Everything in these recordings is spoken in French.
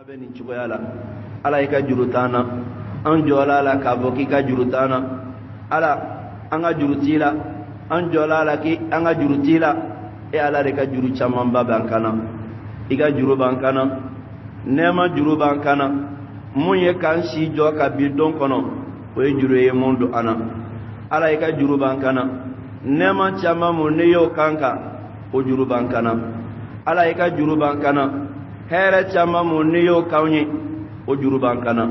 bɛ nin cogoya la ala i ka juru t'an na an jɔla la k'a fɔ k'i ka juru t'an na ala an ka juru t'i la an jɔla la k'i an ka juru t'i la e ala de ka juru camanba b'an kan na i ka juru b'an kan na nɛɛma juru b'an kan na mun ye k'an si jɔ ka bi don kɔnɔ o ye juru ye mun don an na ala i ka juru b'an kan na nɛɛma caman mun ne y'o kan kan o juru b'an kan na ala i ka juru b'an kan na hɛrɛ caman mun ne y'o k'anw ye o juru b'an kan na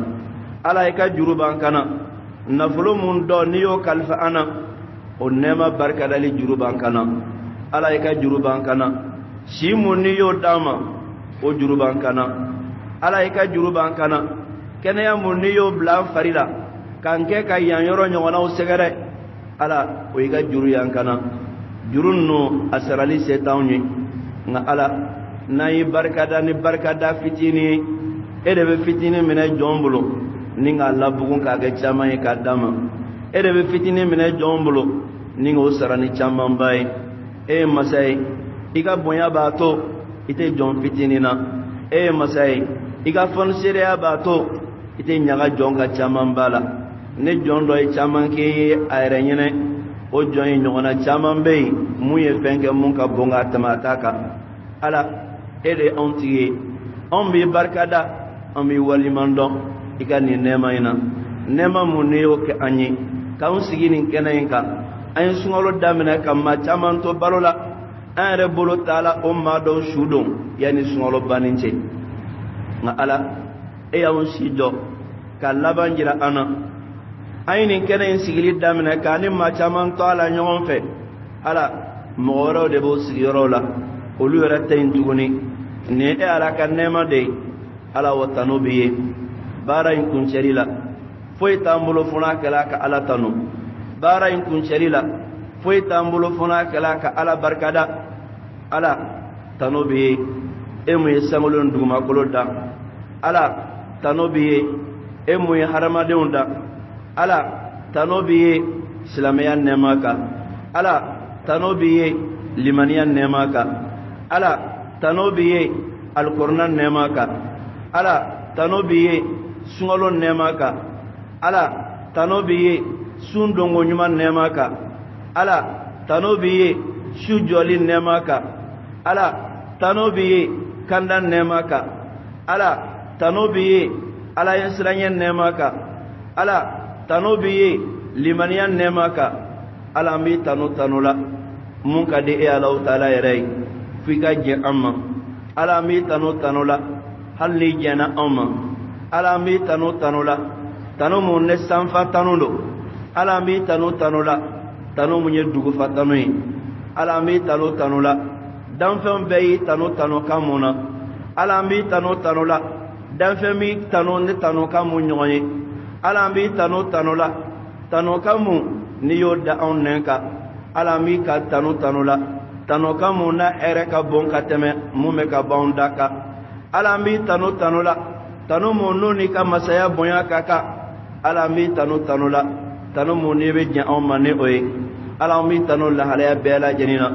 ala i ka juru b'an kan na nafolo mun dɔ n'i y'o kalifa an na o nɛɛma barikadali juru b'an kan na ala i ka juru b'an kan na si mun n'i y'o d'an ma o juru b'an kan na ala i ka juru b'an kan na kɛnɛya mun n'i y'o bila an fari la k'an kɛ ka yan yɔrɔ ɲɔgɔnnaw sɛgɛrɛ ala o i ka juru y'an kan na juru ninnu a sarali se t'anw ye nka ala n'an ye barikada ni barikada fitinin ye e de bɛ fitinin minɛ jɔn bolo ni k'a labugun k'a kɛ caman ye k'a d'a ma e de bɛ fitinin minɛ jɔn bolo ni k'o sara ni camanba ye e ye masa ye i ka bonya b'a to i tɛ jɔn fitinin na e ye masa ye i ka fɔniseereya b'a to i tɛ ɲaga jɔn ka camanba la ni jɔn dɔ ye caman k'i ye a yɛrɛ ɲinɛ o jɔn ye ɲɔgɔnna caman bɛ yen mun ye fɛn kɛ mun ka bon k'a tɛmɛ a ta kan ala e de anw tigi ye anw b'i barikada an b'i waliman dɔn i ka nin nɛɛma in na nɛɛma mun n'i y'o kɛ an ye k'anw sigi nin kɛnɛ in kan an ye sunkalo daminɛ ka maa caman to balo la an yɛrɛ bolo t'a la o maa dɔw su don yanni sunkalo banni cɛ nka ala e y'anw si jɔ ka laban jira an na an ye nin kɛnɛ in sigili daminɛ k'a ni maa caman to a la ɲɔgɔn fɛ ala mɔgɔ wɛrɛw de b'o sigiyɔrɔw la olu yɛrɛ tɛ yen tuguni nin ye e ala ka nɛɛma de ye ala o tanu b'i ye baara in kuncɛli la foyi t'an bolo fo n'a kɛla ka ala tanu baara in kuncɛli la foyi t'an bolo fo n'a kɛla ka ala barikada ala tanu b'i ye e mun ye sankolo ni dugumakolo da ala tanu b'i ye e mun ye hadamadenw da ala tanu b'i ye silamɛya nɛɛma kan ala tanu b'i ye limaniya nɛɛma kan ala tanu b'i ye alikuranɛ nɛɛma kan ala tanu b'i ye sunkalo nɛɛma kan ala tanu b'i ye sun donko ɲuman nɛɛma kan ala tanu b'i ye su jɔli nɛɛma kan ala tanu b'i ye kanda nɛɛma kan ala tanu b'i ye ala ye siranɲɛ nɛɛma kan ala tanu b'i ye limaniya nɛɛma kan ala an b'i tanu la mun ka di e alahu taala yɛrɛ ye f'i ka jɛn an ma ala an b'i tanu la hali n'i jɛnna an ma ala an b'i tanu la tanu mun ne sanfa tanu don ala an b'i tanu la tanu mun ye dugufa tanu ye ala an b'i tanu la danfɛnw bɛɛ y'i tanu kan mun na ala an b'i tanu la danfɛn b'i tanu ni tanu kan mun ɲɔgɔn ye ala an b'i tanu la tanu kan mun n'i y'o da anw nɛn kan ala an b'i ka tanu la tanu kan mun na hɛrɛ ka bon ka tɛmɛ mun bɛ ka bɔ anw da kan ala an b'i tanu la tanu mun n'o n'i ka masaya bonya ka kan ala an b'i tanu la tanu mun n'i bɛ jɛn anw ma ni o ye ala an b'i tanu lahalaya bɛɛ lajɛlen na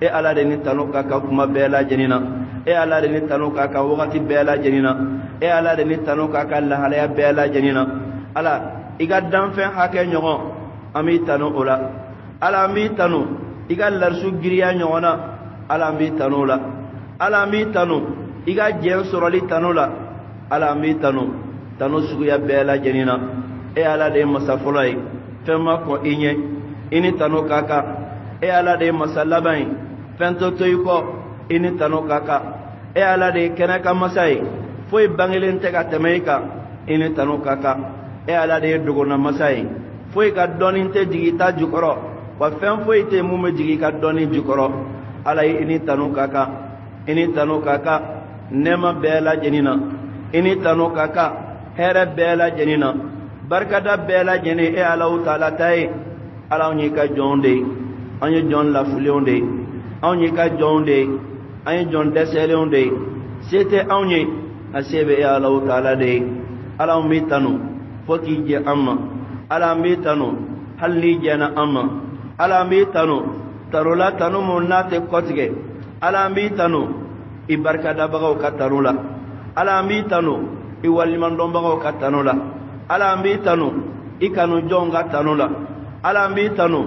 e ala de ni tanu ka kan kuma bɛɛ lajɛlen na e ala de ni tanu ka kan wagati bɛɛ lajɛlen na e ala de ni tanu ka kan lahalaya bɛɛ lajɛlen na ala i ka danfɛn hakɛ ɲɔgɔn an b'i tanu o la ala an b'i tanu i ka larisu giriya ɲɔgɔn na ala an b'i tanu o la ala an b'i tanu i ka jɛn sɔrɔli tanu la ala an b'i tanu suguya bɛɛ lajɛlen na e ala de ye masa fɔlɔ ye fɛn ma kɔn i ɲɛ i ni tanu ka kan e ala de ye masa laban ye fɛn tɛ to i kɔ i ni tanu ka kan e ala de ye kɛnɛ kan masa ye foyi bangelen tɛ ka tɛmɛ i kan i ni tanu ka kan e ala de ye dogonna masa ye foyi ka dɔnni tɛ jigin i ta jukɔrɔ wa fɛn foyi tɛ mun bɛ jigin i ka dɔnni jukɔrɔ ala ye i ni tanu ka kan i ni tanu ka kan nɛɛma bɛɛ lajɛlen na i ni tanu ka kan hɛrɛ bɛɛ lajɛlen na barikada bɛɛ lajɛlen e alahu taala ta ye ala anw y'i ka jɔnw de ye an ye jɔn lafilenw de ye anw y'i ka jɔnw de ye an ye jɔn dɛsɛlenw de ye se tɛ anw ye a se bɛ e alahu taala de ye ala an b'i tanu fo k'i jɛ an ma ala an b'i tanu hali n'i jɛnna an ma ala an b'i tanu tarola tanu mun n'a tɛ kɔtigɛ ala an b'i tanu i barikadabagaw ka tanu la ala ambi tanu I waliman dombago ka tanu la ala ambi tanu I kanu jonga tanu la ala ambi tanu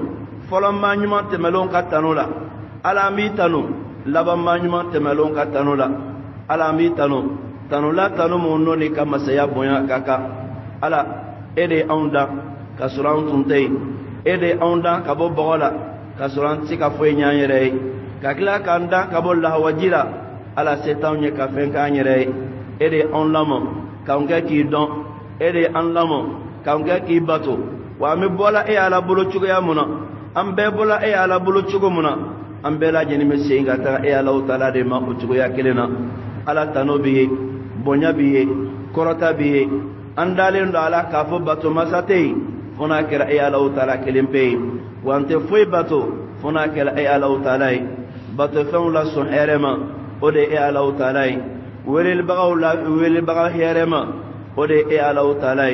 foloma nyuma temelon ka tanu la ala ambi tanu labama nyuma temelon ka tanu la ala ambi tanu tanu la tanu munno ni kama saya bonya kaka ala ede onda kasuran tuntei ede onda kabo bogola kasuran sika foy nyanyere kakila kanda kabo la wajira ala setan nye ka fen ka nyere ede on lamo kaunga ki don ede an lamo kaunga ki bato wa mi bola e ala bulu chugo ya muna ambe bola e ala bulu chugo muna ambe la jeni me singa ta e ala utala de ma chugo ya kelena ala tanobi bonya biye korota biye andalen do ala kafo bato masate fona kera e ala utala kelimpe wante foi bato fona kera e ala utala bato fen la son erema ode e ala utala welel baga herema ode e ala utala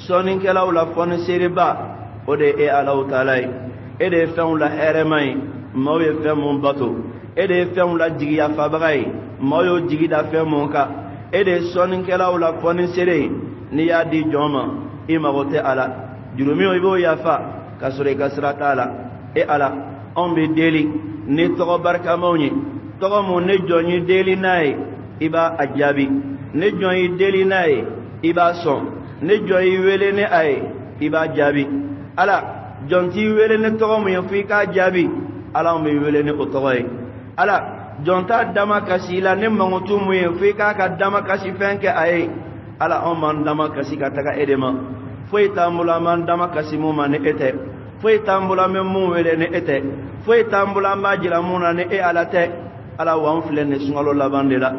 sonin kela la fon seriba ode e ala utala ede fen la herema mawe fen mon bato ede fen la jigiya fabagai mayo jigida fen mon ka ede sonin kela la fon sere ni ya di joma imagote ala jurumi ibo yafa kasure kasrata ala e ala on be deli ni to barka mawni to mo ne joni deli nay iba ajabi ne joni deli nay iba son ne joni wele ne ay iba jabi ala jonti wele ne to mo yafi ka jabi ala on be wele ne otoy ala jonta dama kasila ne mangutu mo yafi ka dama kasi fenke ay ala on man dama kasi ka taga edema foi tambula man dama kasi mu man ete foi tambula men mu wele ne ete foi tambula ma jira muna ne e ala te ala wan fle ne sungalo labandela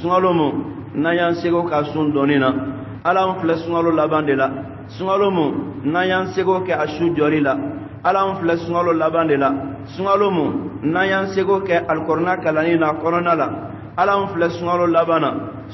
sungalo mu nayan sego ka sun donina ala on fle sungalo labandela sungalo mu nayan sego ke ashu jorila ala on fle sungalo labandela sungalo mu nayan sego ke alkorna kalani na korona la ala on fle sungalo labana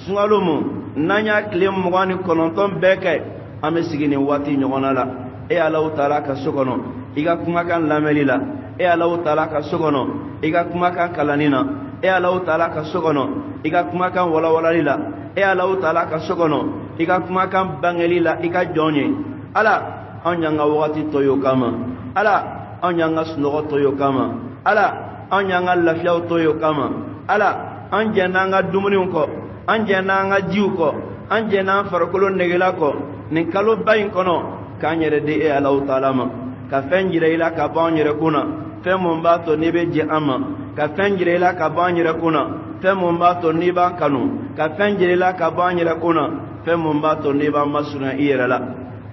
sungalo mu nanya klem mugani kononton beke ame sigini wati nyogona la e ala taala ka sokono iga kuma kan lameli la e ala taala ka sokono iga kuma kan kalanina e ala taala ka sokono iga kuma kan wala la e ala taala ka sokono iga kuma kan bangeli la iga jonye ala anyanga wati toyo kama ala anyanga sunogo toyo kama ala anyanga lafiya toyo kama ala anjenanga dumuni ko anjenanga jiuko anjena farkolo negela ko nin kalo bayin kono kanyere de e ala taala ma ka fenjire ila ka banyere kuna fe mon bato ni be je ama ka fenjire ila ka banyere kuna fe mon bato ni ba kanu ka fenjire ila ka banyere kuna fe mon bato ni ba masuna iyera la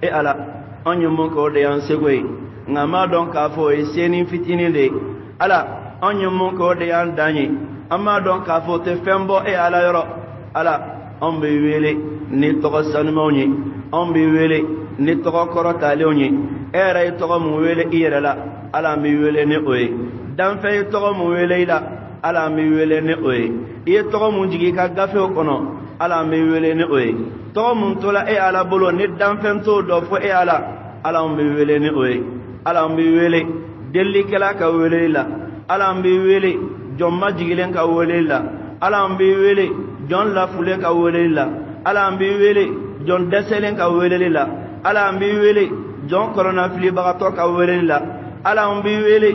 e ala onyu mon ko de yan segwe ngama don ka fo e seni fitini de ala onyu mon ko de yan danyi amma don ka fo te fembo e ala yoro ala on be wele ni to sanmawni on be wele ni to korota leoni era to mu wele iyera la ala mi wele ne oye dan fe to mu wele la ala mi wele ne oye e to mu jigi ka gafe kono ala mi wele ne oye to mu tola e ala bolo ni dan fe to do fo e ala mi wele ne oye ala mi wele delli kala ka wele la ala mi wele jomma jigilen ka wele la ala mi wele jon la fule ka wele la ala mbi wele jon deselen ka wele la ala mbi wele jon corona fili bagato ka wele la ala mbi wele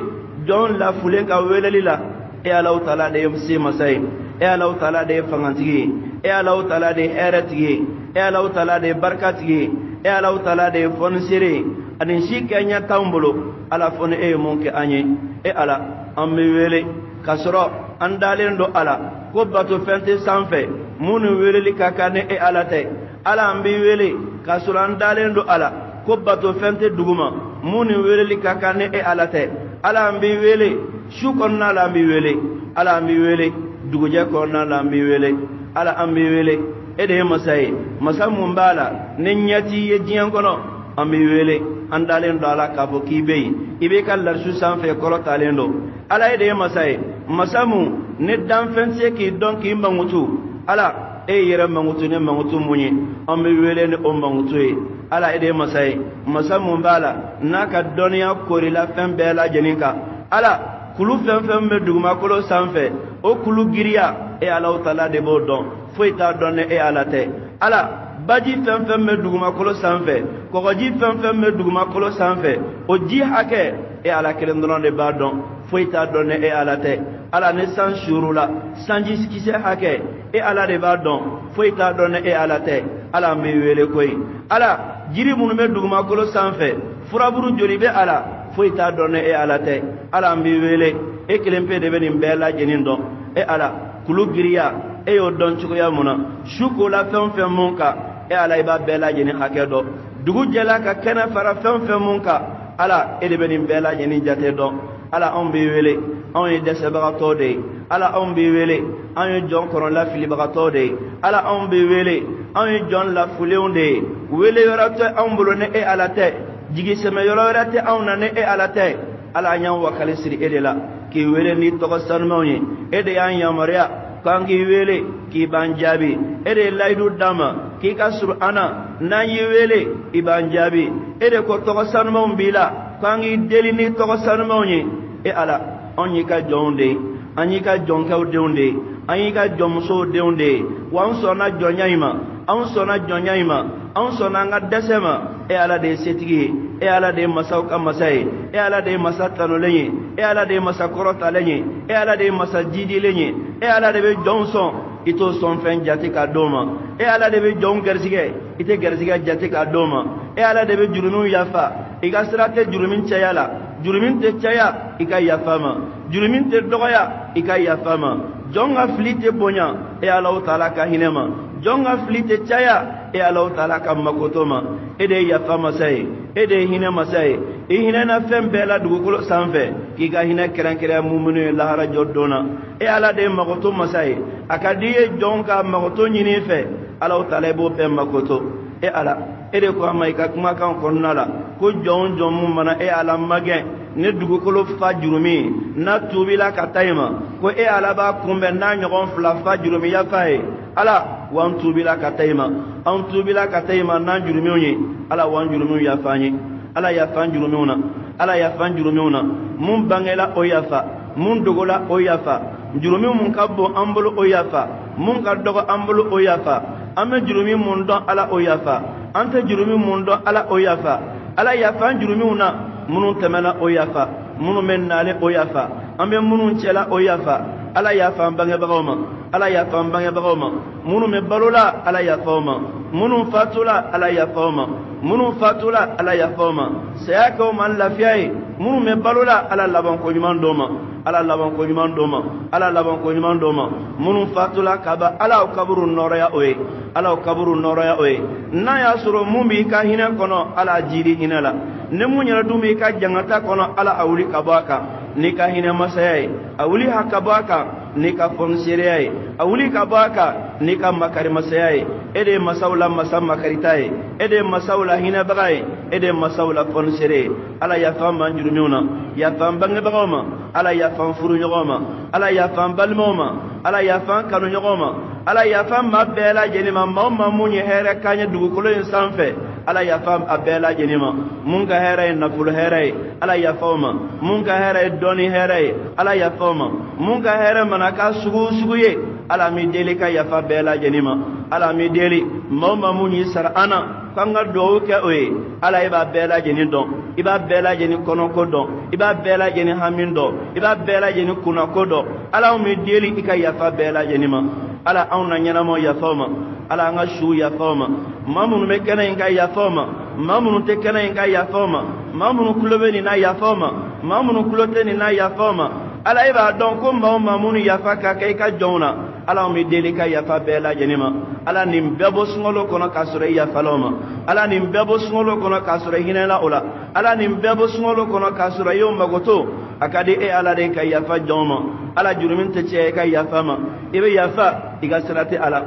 jon la fule ka wele la e ala taala de msi masai e ala taala de fangantigi e ala taala de eretigi e ala taala de barkatigi e ala taala de fonsire anin shikanya tambolo ala fon e monke anye e ala ambi wele kasro andalen do ala ko bato fente sanfe munu weleli kakane e alate ala ambi wele kasuran dalen do ala ko bato fente duguma munu weleli kakane e alate ala ambi wele shukon na la ambi wele ala ambi wele duguje ko na la ambi wele ala ambi wele e de masai masamun bala ninyati ye jiyan kono ambi wele andalen do ala kafo kibe ibe kallar su sanfe kolo talendo ala e de masai masamu ne dan fense ki don ki mangutu ala e yere mangutu ne mangutu munyi ambe wele ne o mangutu e ala ede masai masamu bala naka doniya korila fen bela jeninka ala kulu fen fen be duguma kolo sanfe o kulu giriya e ala taala de bo don foyi t'a dɔn ni e ala tɛ ala baji fɛn fɛn bɛ dugumakolo sanfɛ kɔgɔji fɛn fɛn bɛ dugumakolo sanfɛ o ji hakɛ e ala kelen dɔrɔn de b'a dɔn foyi t'a dɔn ni e ala tɛ ala ni san surula sanji kisɛ hakɛ e ala de b'a dɔn foyi t'a dɔn ni e ala tɛ ala an b'i wele koyi ala jiri minnu bɛ dugumakolo sanfɛ furaburu joli bɛ ala foyi t'a dɔn ni e ala tɛ ala an b'i wele e kelen pe de bɛ nin bɛɛ lajɛlen dɔn e ala kulu giriya e y'o dɔn cogoya mun na su kola fɛn fɛn mun kan e ala i b'a bɛɛ lajɛlen hakɛ dɔn dugu jɛla ka kɛnɛ fara fɛn fɛn mun kan ala e de bɛ nin bɛɛ lajɛlen jate dɔn ala anw b'i wele anw ye dɛsɛbagatɔ de ye ala anw b'i wele anw ye jɔn kɔrɔ lafilibagatɔ de ye ala anw b'i wele anw ye jɔn lafulenw de ye wele yɔrɔ tɛ anw bolo ni e ala tɛ jigisɛmɛ yɔrɔ wɛrɛ tɛ anw na ni e ala tɛ ala an y'an wakali siri e de la k'i wele ni tɔgɔ sanumanw ye e de y'an yamaruya k'an k'i wele k'i b'an jaabi e de ye layidu d'an ma k'i ka surun an na n'an y'i wele i b'an jaabi e de ko tɔgɔ sanumanw b'i la k'an k'i deli ni tɔgɔ sanumanw ye e ala anw y'i ka jɔnw de ye an y'i ka jɔnkɛw denw de ye an y'i ka jɔnmusow denw de ye wa an sɔnna jɔnya in ma anw sɔnna jɔnya in ma anw sɔnna an ka dɛsɛ ma e ala de ye setigi ye e ala de ye masaw ka masa ye e ala de ye masa tanulen ye e ala de ye masa kɔrɔtalen ye e ala de ye masa jidilen ye e ala de bɛ jɔnw sɔn i t'o sɔn fɛn jate k'a d'o ma e ala de bɛ jɔnw garisɛgɛ i tɛ garisɛgɛ jate k'a d'o ma e ala de bɛ jurumiw yafa i ka sira tɛ jurumin caya la jurumin tɛ caya i ka yafa ma jurumin tɛ dɔgɔya i ka yafa ma jɔn ka fili tɛ bonya e alaw taala ka hinɛ ma jɔn ka fili tɛ caya e alaw taala ka makoto ma e de ye yafa masa ye e de ye hinɛ masa ye i hinɛna fɛn bɛɛ la dugukolo sanfɛ k'i ka hinɛ kɛrɛnkɛrɛn mumunu ye lahara jɔ don na e ala de ye makoto masa ye a ka di ye jɔn ka makoto ɲini fɛ alaw taala i b'o bɛɛ makoto e ala e de ko a ma i ka kumakan kɔnɔna la ko jɔn jɔn mun mana e ala magɛn ne dugukolo fa jurumi n'a tubila ka taa i ma ko e ala b'a kunbɛn n'a ɲɔgɔn fila fa jurumi yafa ye ala wa an tubila ka taa i ma an tubila ka taa i ma n'an jurumiw ye ala wa an jurumiw yafa an ye ala yafa an jurumiw na ala yafa an jurumiw na mun bangela o yafa mun dogola o yafa jurumiw mun ka bon an bolo o yafa mun ka dɔgɔ an bolo o yafa an bɛ jurumi mun dɔn ala o yafa an tɛ jurumi mun dɔn ala o yafa ala yafa an jurumiw na minnu tɛmɛna o yafa minnu bɛ nalen o yafa an bɛ minnu cɛla o yafa ala yafa an bangebagaw ma ala yafa an bangebagaw ma minnu bɛ balola ala yafa o ma minnu fatula ala yafa o ma minnu fatula ala yafa o ma saya kɛ o ma lafiya ye minnu bɛ balola ala labanko ɲuman d'o ma ala labanko ɲuman d'o ma ala labanko ɲuman d'o ma minnu fatula kaba ala o kaburu nɔrɔya o ye ala o kaburu nɔrɔya o ye n'a y'a sɔrɔ mun b'i ka hinɛ kɔnɔ ala jiri hinɛ la ni mun yɛrɛ dun b'i ka jangata kɔnɔ ala a wuli ka bɔ a kan n'i ka hinɛ masaya ye a wuli ka bɔ a kan n'i ka fɔniseereya ye a wuli ka bɔ a kan n'i ka makarimasaya ye e de ye masaw la masa makarita ye e de ye masaw la hinɛbaga ye e de ye masaw la fɔniseere ye ala yafa an b'an jurumiw na yafa an bangebagaw ma ala yafa an furuɲɔgɔnw ma ala yafa an balimaw ma ala yafa an kanuɲɔgɔnw ma ala yafa an maa bɛɛ lajɛlen ma maa o maa mun ye hɛrɛ k'an ye dugukolo in sanfɛ ala yafa a bɛɛ lajɛlen ma mun ka hɛrɛ ye nafolo hɛrɛ ye ala yafa o ma mun ka hɛrɛ ye dɔɔni hɛrɛ ye ala yafa o ma mun ka hɛrɛ mana k'a sugu sugu ye ala mi deli ka yafa bɛɛ lajɛlen ma ala mi deli maa o maa mun y'i sara an na k'an ka duwawu kɛ o ye ala i b'a bɛɛ lajɛlen dɔn i b'a bɛɛ lajɛlen kɔnɔko dɔn i b'a bɛɛ lajɛlen hami dɔn i b'a bɛɛ lajɛlen kunnako dɔn ala anw mi deli i ka yafa bɛɛ lajɛlen ma ala anw na ɲɛnamaw yafa o ma ala an ka suw yafa o ma maa minnu bɛ kɛnɛ in ka yafa o ma maa minnu tɛ kɛnɛ in ka yafa o ma maa minnu tulo bɛ nin na yafa o ma maa minnu tulo tɛ nin na yafa o ma ala i b'a dɔn ko maa o maa minnu yafa ka kɛ i ka jɔnw na ala anw bɛ deli ka yafa bɛɛ lajɛlen ma ala nin bɛɛ bɔ sunkalo kɔnɔ k'a sɔrɔ i yafala o ma ala nin bɛɛ bɔ sunkalo kɔnɔ k'a sɔrɔ i hinɛla o la ala nin bɛɛ bɔ sunkalo kɔnɔ k'a sɔrɔ i y'o magoto a ka di e ala de ka yafa jɔnw ma ala jurumin tɛ cɛ i ka yafa ma i bɛ yafa i ka sira tɛ ala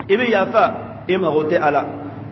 i bɛ yafa i mago tɛ ala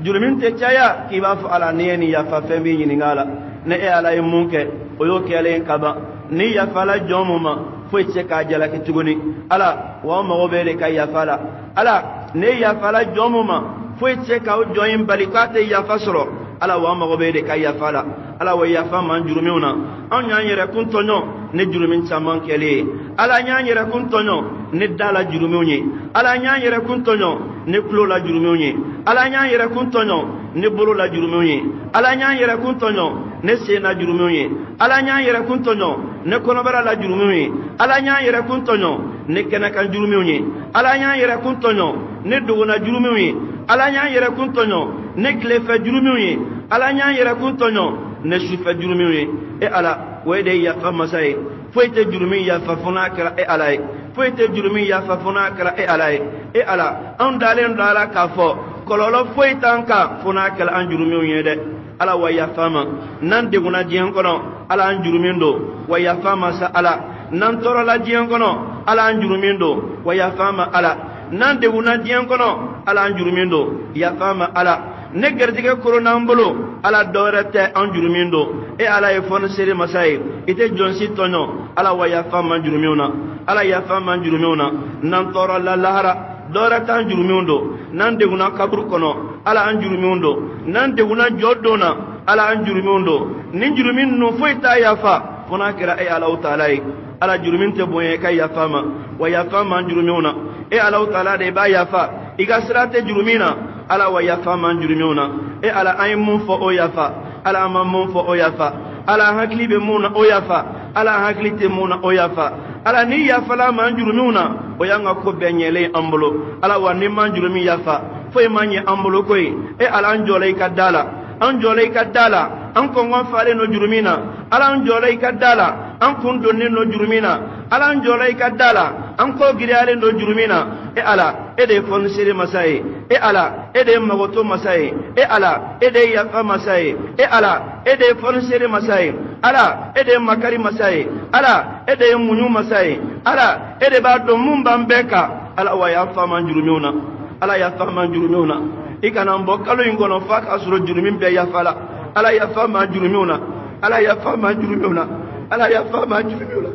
jurumin tɛ caya k'i b'a fɔ ala ni ye nin yafa fɛn b'i ɲininka a la ne e ala ye mun kɛ o y'o kɛlen ka ban ni yafala jɔn mun ma foyi tɛ se k'a jalaki tuguni ala wa an mago bɛ de ka yafa la ala ne yafala jɔn mun ma foyi tɛ se k'aw jɔn in bali k'a tɛ yafa sɔrɔ ala wa an mago bɛ de ka yafa la ala wa yafa man jurumiw na an y'an yɛrɛ kun tɔɲɔ ni jurumin caman kɛlen ye ala y'an yɛrɛ kun tɔɲɔ ni da la jurumiw ye ala y'an yɛrɛ kun tɔɲɔ ni tulo la jurumiw ye ala y'an yɛrɛ kun tɔɲɔ ni bolo la jurumiw ye ala y'an yɛrɛ kun tɔɲɔ ni sen la jurumiw ye ala y'an yɛrɛ kun tɔɲɔ ni kɔnɔbara la jurumiw ye ala y'an yɛrɛ kun tɔɲɔ ni kɛnɛkan jurumiw ye ala y'an yɛrɛ kun tɔɲɔ ni dogona jurumiw ye ala y'an yɛrɛ kun tɔɲɔ ni tilefɛ jurumiw ye ala y'an yɛrɛ kun tɔɲɔ ni sufɛ jurumiw ye e ala o de ye yafa masa ye foyi tɛ jurumin yafa fo n'a kɛra e ala ye foyi tɛ jurumin yafa fo n'a kɛra e ala ye e ala an dalen don a la k'a fɔ kɔlɔlɔ foyi t'an kan fo n'a kɛra an juruminw ye dɛ ala wa yafa ma n'an degunna diɲɛ kɔnɔ ala an jurumin don wa yafa ma sa ala n'an tɔɔrɔla diɲɛ kɔnɔ ala an jurumin don wa yafa ma ala n'an degunna diɲɛ kɔnɔ ala an jurumin don yafa ma ala ne garijɛgɛ koro n'an bolo ala dɔwɛrɛ tɛ an jurumin don e ala ye fɔnisere masa ye i tɛ jɔn si tɔɲɔ ala wa yafa man juruminw na ala yafa man juruminw na n'an tɔɔrɔla lahara dɔwɛrɛ t'an juruminw don n'an degunna kaburu kɔnɔ ala an juruminw don n'an degunna jɔ don na ala an juruminw don nin jurumin ninnu foyi t'a yafa fo n'a kɛra e alaw taala ye ala jurumin tɛ bonya ka yafa ma wa yafa man juruminw na e alaw taala de b'a yafa i ka sira tɛ jurumin na ala wa yafa man juruminw na e ala an ye mun fɔ o yafa ala an ma mun fɔ o yafa ala an hakili bɛ mun na o yafa ala an hakili tɛ mun na o yafa ala ni yafala man juruminw na o y'an ka ko bɛɛ ɲɛlen an bolo ala wa ni man jurumin yafa foyi man ɲɛ an bolo koyi e ala an jɔla i ka da la an jɔla i ka da la an kɔngɔn falen no jurumin na ala an jɔla i ka da la an kun donnen no jurumin na ala an jɔla i ka da la an kɔ giriyalen no jurumin na e ala e de ye fɔnisere masa ye e ala e de ye magoto masa ye e ala e de ye yafa masa ye e ala e de ye fɔnisere masa ye ala e de ye makari masa ye ala e de ye muɲu masa ye ala e de b'a dɔn mun b'an bɛɛ kan ala wa yafa man juruminw na ala yafa man juruminw na i kana n bɔ kalo in kɔnɔ f'a k'a sɔrɔ jurumin bɛɛ yafa la ala yafa man juruminw na ala yafa man juruminw na ala yafa man juruminw na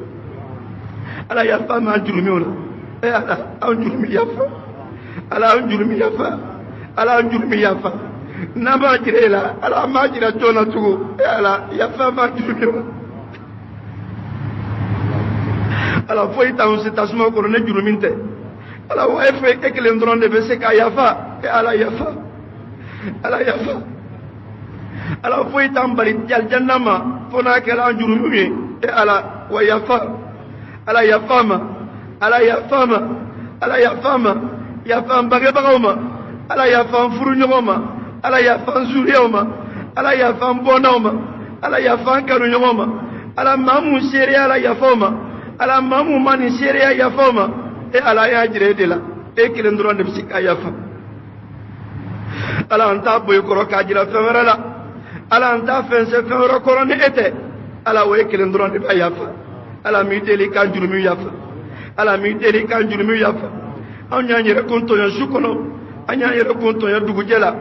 ala yafa man juruminw na e ala an jurumi yafa ala an jurumi yafa ala an jurumi yafa n'an b'a jira e la ala an b'a jira joona tugun e ala yafa man juruminw na ala foyi t'anw se tasuma kɔrɔ ne jurumin tɛ ala wa e fɛ e kelen dɔrɔn de bɛ se k'a yafa e ala yafa ala yafa ala foyi t'an bali aljanna ma fo n'a kɛra an jurumiw ye e ala wa yafa ala yafa ma ala yafa ma ala yafa ma yafa an bangebagaw ma ala yafa an furuɲɔgɔnw ma ala yafa an zuriyaw ma ala yafa an bɔnnaw ma ala yafa an kanuɲɔgɔnw ma ala maa mun seereya la yafaw ma ala maa mun ma nin seereya yafaw ma e ala y'a jira e de la e kelen dɔrɔn de bɛ se k'a yafa ala an t'a boyi kɔrɔ k'a jira fɛn wɛrɛ la ala an t'a fɛnsɛ fɛn wɛrɛ kɔrɔ ni e tɛ ala o ye kelen dɔrɔn de b'a yafa ala m'i deli k'an jurumiw yafa ala m'i deli k'an jurumiw yafa an y'an yɛrɛ kun tɔɲɔ su kɔnɔ an y'an yɛrɛ kun tɔɲɔ dugujɛ la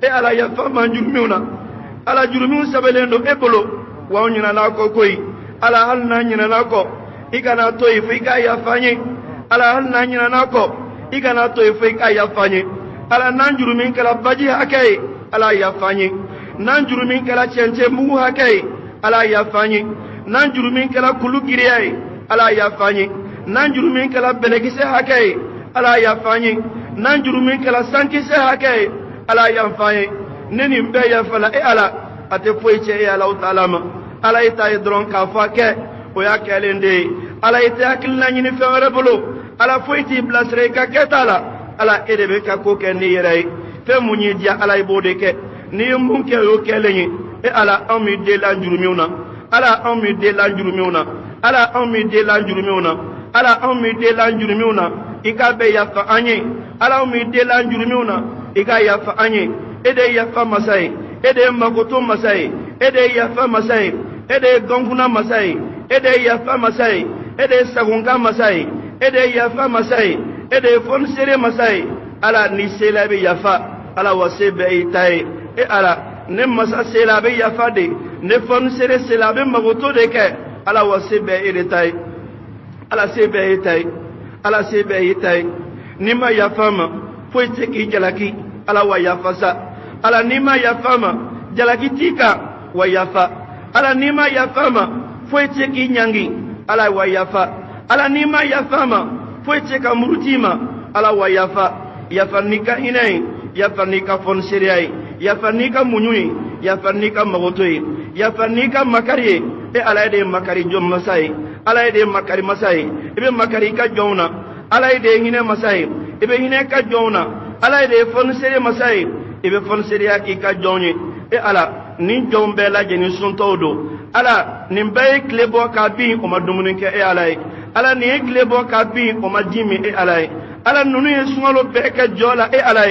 e ala yafa man jurumiw na ala jurumiw sɛbɛnlen don e bolo wa an ɲinɛna a kɔ koyi ala hali n'an ɲinɛna a kɔ i kana to yen fo i k'a yafa an ye ala hali n'an ɲinɛna a kɔ i kana to yen fo i k'a yafa an ye ala n'an jurumin kɛra baji hakɛ ye ala yafa an ye n'an jurumin kɛra cɛncɛnbugu hakɛ ye ala yafa an ye n'an jurumin kɛra kulu giriya ye ala yafa an ye n'an jurumin kɛra bɛlɛkisɛ hakɛ ye ala yafa an ye n'an jurumin kɛra sankisɛ hakɛ ye ala yafa an ye ne nin bɛɛ yafala e ala a tɛ foyi cɛ e alaw taala ma ala ye ta ye dɔrɔn k'a fɔ a kɛ o y'a kɛlen de ye ala ye tɛ hakilina ɲini fɛn wɛrɛ bolo ala foyi t'i bilasira i ka kɛta la ala e de bɛ ka ko kɛ n'i yɛrɛ ye fɛn mun y'i diya ala i b'o de kɛ n'i ye mun kɛ o y'o kɛlen ye e ala anw m'i deli an jurumiw na ala anw m'i deli an jurumiw na ala anw m'i deli an jurumiw na ala anw m'i deli an jurumiw na i k'a bɛɛ yafa an ye ala anw m'i deli an jurumiw na i k'a yafa an ye e de ye yafa masa ye e de ye makoto masa ye e de ye yafa masa ye e de ye gɔnkuna masa ye e de ye yafa masa ye e de ye sagonkan masa ye e de ye yafa masa ye e de ye fɔnisere masa ye ala ni sela bɛ yafa ala wa se bɛɛ y'i ta ye e ala ne masa sela a bɛ yafa de ne fɔnisere sela a bɛ magoto de kɛ ala wa se bɛɛ e de ta ye ala se bɛɛ y'i ta ye ala se bɛɛ y'i ta ye n'i ma yafa ma foyi tɛ k'i jalaki ala wa yafa sa ala n'i ma yafa ma jalaki t'i kan wa yafa ala nima yafama foite ki nyangi ala wa yafa ala nima yafama foite ka murutima ala wa yafa yafanika hinai yafanika fonseriai yafanika munyui yafanika magotoi yafanika makari e ala de makari jom masai ala de makari masai ibe makari ka jona ala de hine masai ibe hine ka jona ala de fonseri masai ibe fonseri ki ka jonye e ala nin jombe la jeni suntodo ala nin bay klebo ka bi o madumunin ke e ala ni klebo ka bi o majimi e ala nunu yesungalo be ka jola e ala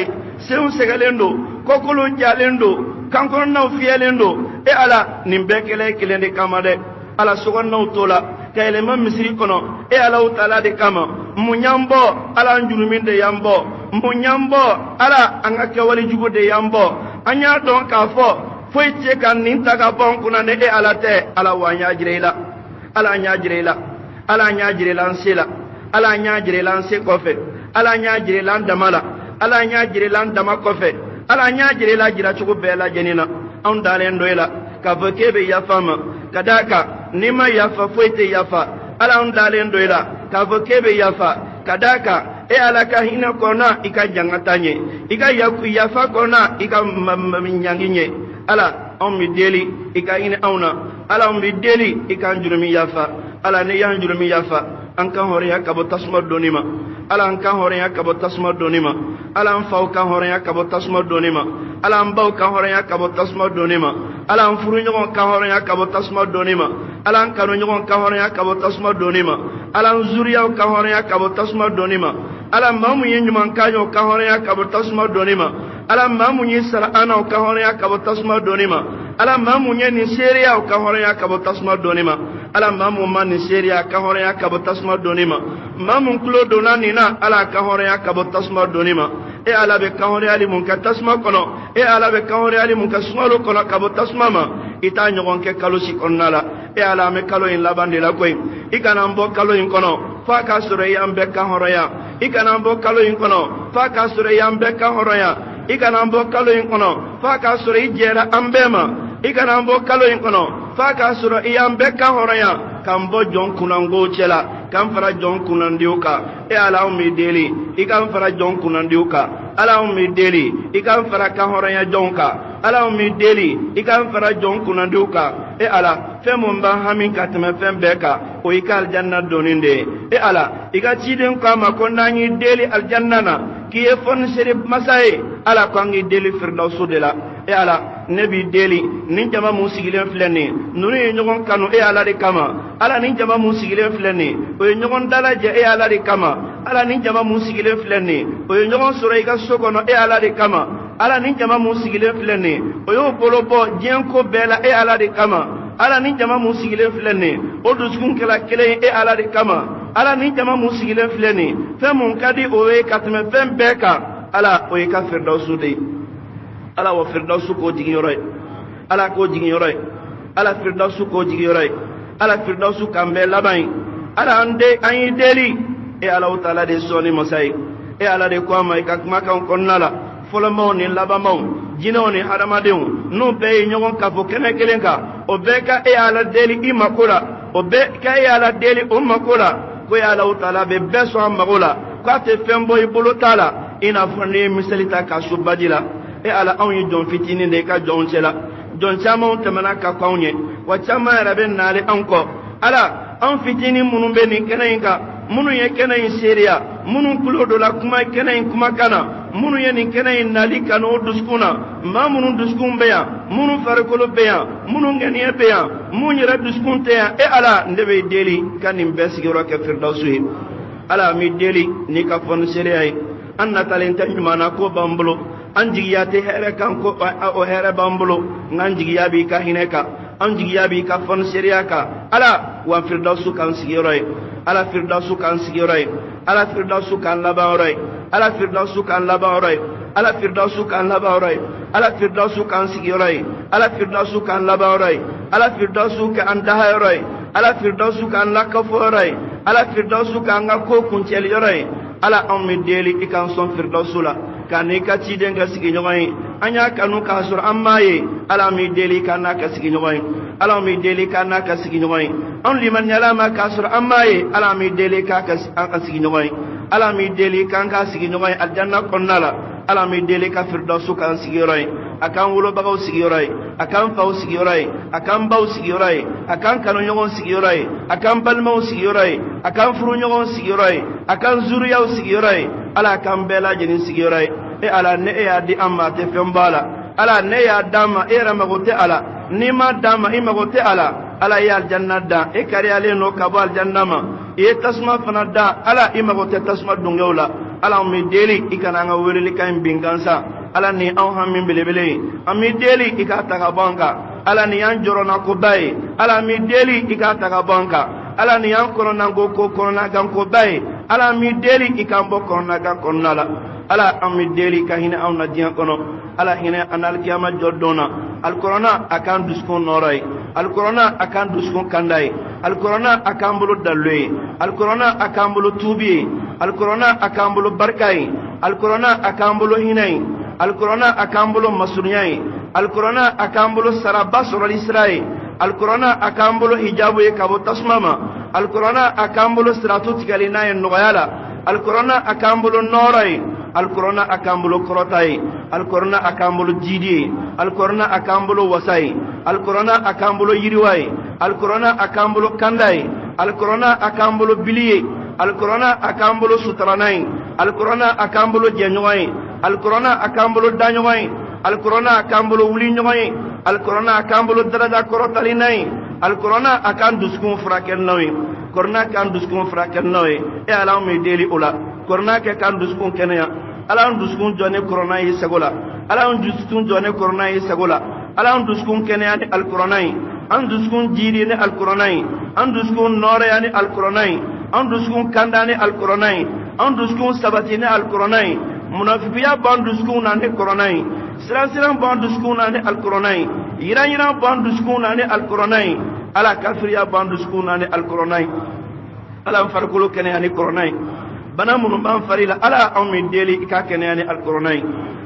seun segalendo kokolo jalendo kankon naw fielendo e ala nin be kele kelende kamade ala sogon naw tola kayle mam misri kono e ala taala de kama munyambo ala njurumin de yambo munyambo ala anga kewali jubude yambo anya don ka fo foite kan nin taga bon kuna ne e ala te ala wanya jirela ala nya jirela ala nya jirela nsela ala nya jirela nse kofe ala nya jirela ndamala ala nya jirela ndama kofe ala nya jirela jira chugo bela jenina on dalen doela ka vokebe ya fama kadaka nima yafa foite yafa ala on dalen doela ka vokebe yafa kadaka e ala ka hina kona ika jangatanye ika yafa kona ika nyanginye ala on mi deli ika ina auna ala on mi deli ika njurumi yafa ala ne yan njurumi yafa an kan hore ya kabo tasma donima ala an kan hore ya kabo tasma donima ala an faw kan hore ya kabo tasma donima ala an baw kan hore ya kabo tasma donima ala an furu nyogon kan hore ya kabo tasma donima ala an kanu nyogon kan hore ya kabo tasma donima ala an zuriya kan hore ya kabo tasma donima ala mamu yenyuma kanyo kan hore ya kabo tasma donima ala mamu nyi sara ana kan hore ya kabo tasma donima ala mamu nyi ni seriya kan hore ya kabo tasma donima ala mamu man ni seriya kan hore ya kabo tasma donima mamu kulo donani na ala kan hore ya kabo tasma donima e ala be kan hore ali mun ka tasma kono e ala be kan hore ali mun ka smalo kono kabo tasma ma ita nyogon ke kalosi konnala e ala me kalo in labande la koy ikana mbo kalo in kono fa ka sure yambe kan hore ya ikana mbo kalo in kono fa ka sure yambe kan hore ya ikana mbo kalo in kono fa ka sure jera ambema ikana mbo kalo in kono fa ka sure yambe kan hore ya kambo jon kunango chela kam fara jon kunandiuka e ala ummi deli ikam fara jon kunandiuka ala ummi deli ikam fara kan hore ya jonka ala ummi deli ikam fara jon kunandiuka e ala femum ba hamin katme fembeka o ikal janna doninde e ala iga chiden ko ma ko nani deli al jannana ki e fon sere masay ala ko ngi deli firdausu de la e ala nabi deli nin jama musigilen fleni nunu e nyogon kanu e ala de kama ala nin jama musigilen fleni o e nyogon dalaje e ala de kama ala nin jama musigilen fleni o e nyogon sura iga sokono e ala de kama ala nin jama musigilen fleni o yo bolobo jenko bela e ala de kama ala nin jama musigilen fleni o duskun kala kele e ala de kama ala nin jama musigilen fleni femun kadi o e katme fem beka ala o e ka firdausu de ala wa firdausu ko jigi yoroy ala ko jigi yoroy ala firdausu ko jigi yoroy ala firdausu kambe labay ala ande ayi deli e ala taala de soni mosay e ala de ko may kak makan konnala folomo ni labamo jino ni haramadeu no be nyogon kafo kene kelenka o be ka e ala deli imakula o be ka e ala deli umakula ko e ala taala be beso amagola ko te fembo ibulu taala ina fonni misalita ka subadila e ala aw yi jon fitini de ka jon cela jon chama tamana ka kawnye wa chama rabe nale anko ala an fitini munun be ni kenayinka munun ye kenayin seriya munun kulo do la kuma kenayin kuma kana munun ye ni kenayin nali kano duskuna ma munun duskun beya munun farkolo beya munun ganiye beya mun yira duskun te e ala ndebe deli kanim besigiro ke firdausi ala mi deli ni ka fon seriya anna talenta nyumana ko bambulo anjigiya te here kan ko o here bambulo nganjigiya bi ka hineka anjigiya bi ka fon seriya ka ala wa firdausu kan sigiroy ala firdausu kan sigiroy ala firdausu kan labaroy ala firdausu kan labaroy ala firdausu kan labaroy ala firdausu kan sigiroy ala firdausu kan labaroy ala firdausu kan andaharoy ala firdausu kan lakaforay ala firdausu kan ngako kunchel yoray ala ammi deli ikan son firdausula kani ka ciden ga sigi nyoy anya kanu ka sur amaye ala mi deli kana ka sigi nyoy ala mi deli kana ka sigi ɲɔgɔn an liman yala ma ka sɔrɔ an ma ye ala mi deli ka an sigi ɲɔgɔn ala mi deli kan ka sigi ɲɔgɔn aljanna kɔnɔna la ala mi deli ka firdausu kan sigiyɔrɔ ye akan wolobagaw sigiyɔrɔ ye akan faw sigiyɔrɔ ye akan baw sigiyɔrɔ ye akan kanuɲɔgɔn sigiyɔrɔ ye akan balimaw sigiyɔrɔ ye akan furuɲɔgɔn sigiyɔrɔ ye akan zuriyaw sigiyɔrɔ ye ala kan bɛɛ lajɛlen sigiyɔrɔ ye ala ne e y'a di an ma a tɛ fɛn b'a la ala ne y'a d'an ma e yɛrɛ mago tɛ a la n'i ma d'an ma i mago tɛ a la ala ye aljanna dan e kariyalen no ka bɔ aljanna ma i ye tasuma fana dan ala i mago tɛ tasuma dungew la ala mi deli i kana an ka welelikan in bin gansan ala ni anw hami belebele ye an mi deli i k'a ta ka bɔ an kan ala ni y'an jɔrɔnakoba ye ala mi deli i k'a ta ka bɔ an kan ala ni y'an kɔnɔnagankoba ye ala mi deli i k'an bɔ kɔnɔnagan kɔnɔna la ala an mi deli ka hinɛ anw na diɲɛ kɔnɔ ala hinɛ an alikiyama jɔ don na alikɔrɔna a k'an dusukun nɔrɔ ye alikɔrɔna a k'an dusukun kanda ye alikɔrɔna a k'an bolo dalilu ye alikɔrɔna a k'an bolo tuubi ye alikɔrɔna a k'an bolo barika ye alikɔrɔna a k'an bolo hinɛ ye alikɔrɔna a k'an bolo masurunya ye alikɔrɔna a k'an bolo saraba sɔrɔli sira ye alikɔrɔna a k'an bolo hijabu ye ka bɔ tasuma ma alikɔrɔna a k'an bolo siratu tigɛli n'a ye nɔgɔya la alikɔrɔna a k'an bolo nɔɔrɔ ye alikɔrɔna a k'an bolo kɔrɔta ye alikɔrɔna a k'an bolo jidi ye alikɔrɔna a k'an bolo wasa ye alikɔrɔna a k'an bolo yiriwa ye alikɔrɔna a k'an bolo kanda ye alikɔrɔna a k'an bolo bili ye alikɔrɔna a k'an bolo sutarana ye alikɔrɔna a k'an bolo jɛɲɔgɔn ye alikɔrɔna a k'an bolo daɲɔgɔn ye alikɔrɔna a k'an bolo wuli ɲɔgɔn ye alikɔrɔna a k'an bolo daraja kɔrɔtali na ye alikɔrɔna a k'an dusukun furakɛli n'aw ye kɔrɔna k'an dusukun furakɛli n'aw ye e ala an mi deli o la kɔrɔna kɛ k'an dusukun kɛnɛya ala an dusukun jɔ ni kɔrɔna ye sago la ala an dusukun jɔ ni kɔrɔna ye sago la ala an dusukun kɛnɛya ni alikɔrɔna ye an dusukun jiri ni alikɔrɔna ye an dusukun nɔɔrɔya ni alikɔrɔna ye an dusukun kanda ni alikɔrɔna ye an dusukun sabati ni alikɔrɔna ye munafikiya b'an dusukun na ni kɔrɔna ye siran b'an dusukun na ni alikɔrɔna ye yiran b'an dusukun na ni alikɔrɔna ye ala kafiriya b'an dusukun na ni alikɔrɔna ye ala an farikolo kɛnɛya ni kɔrɔna ye bana minnu b'an fari la ala an mi deli i ka kɛnɛya ni alikɔrɔna ye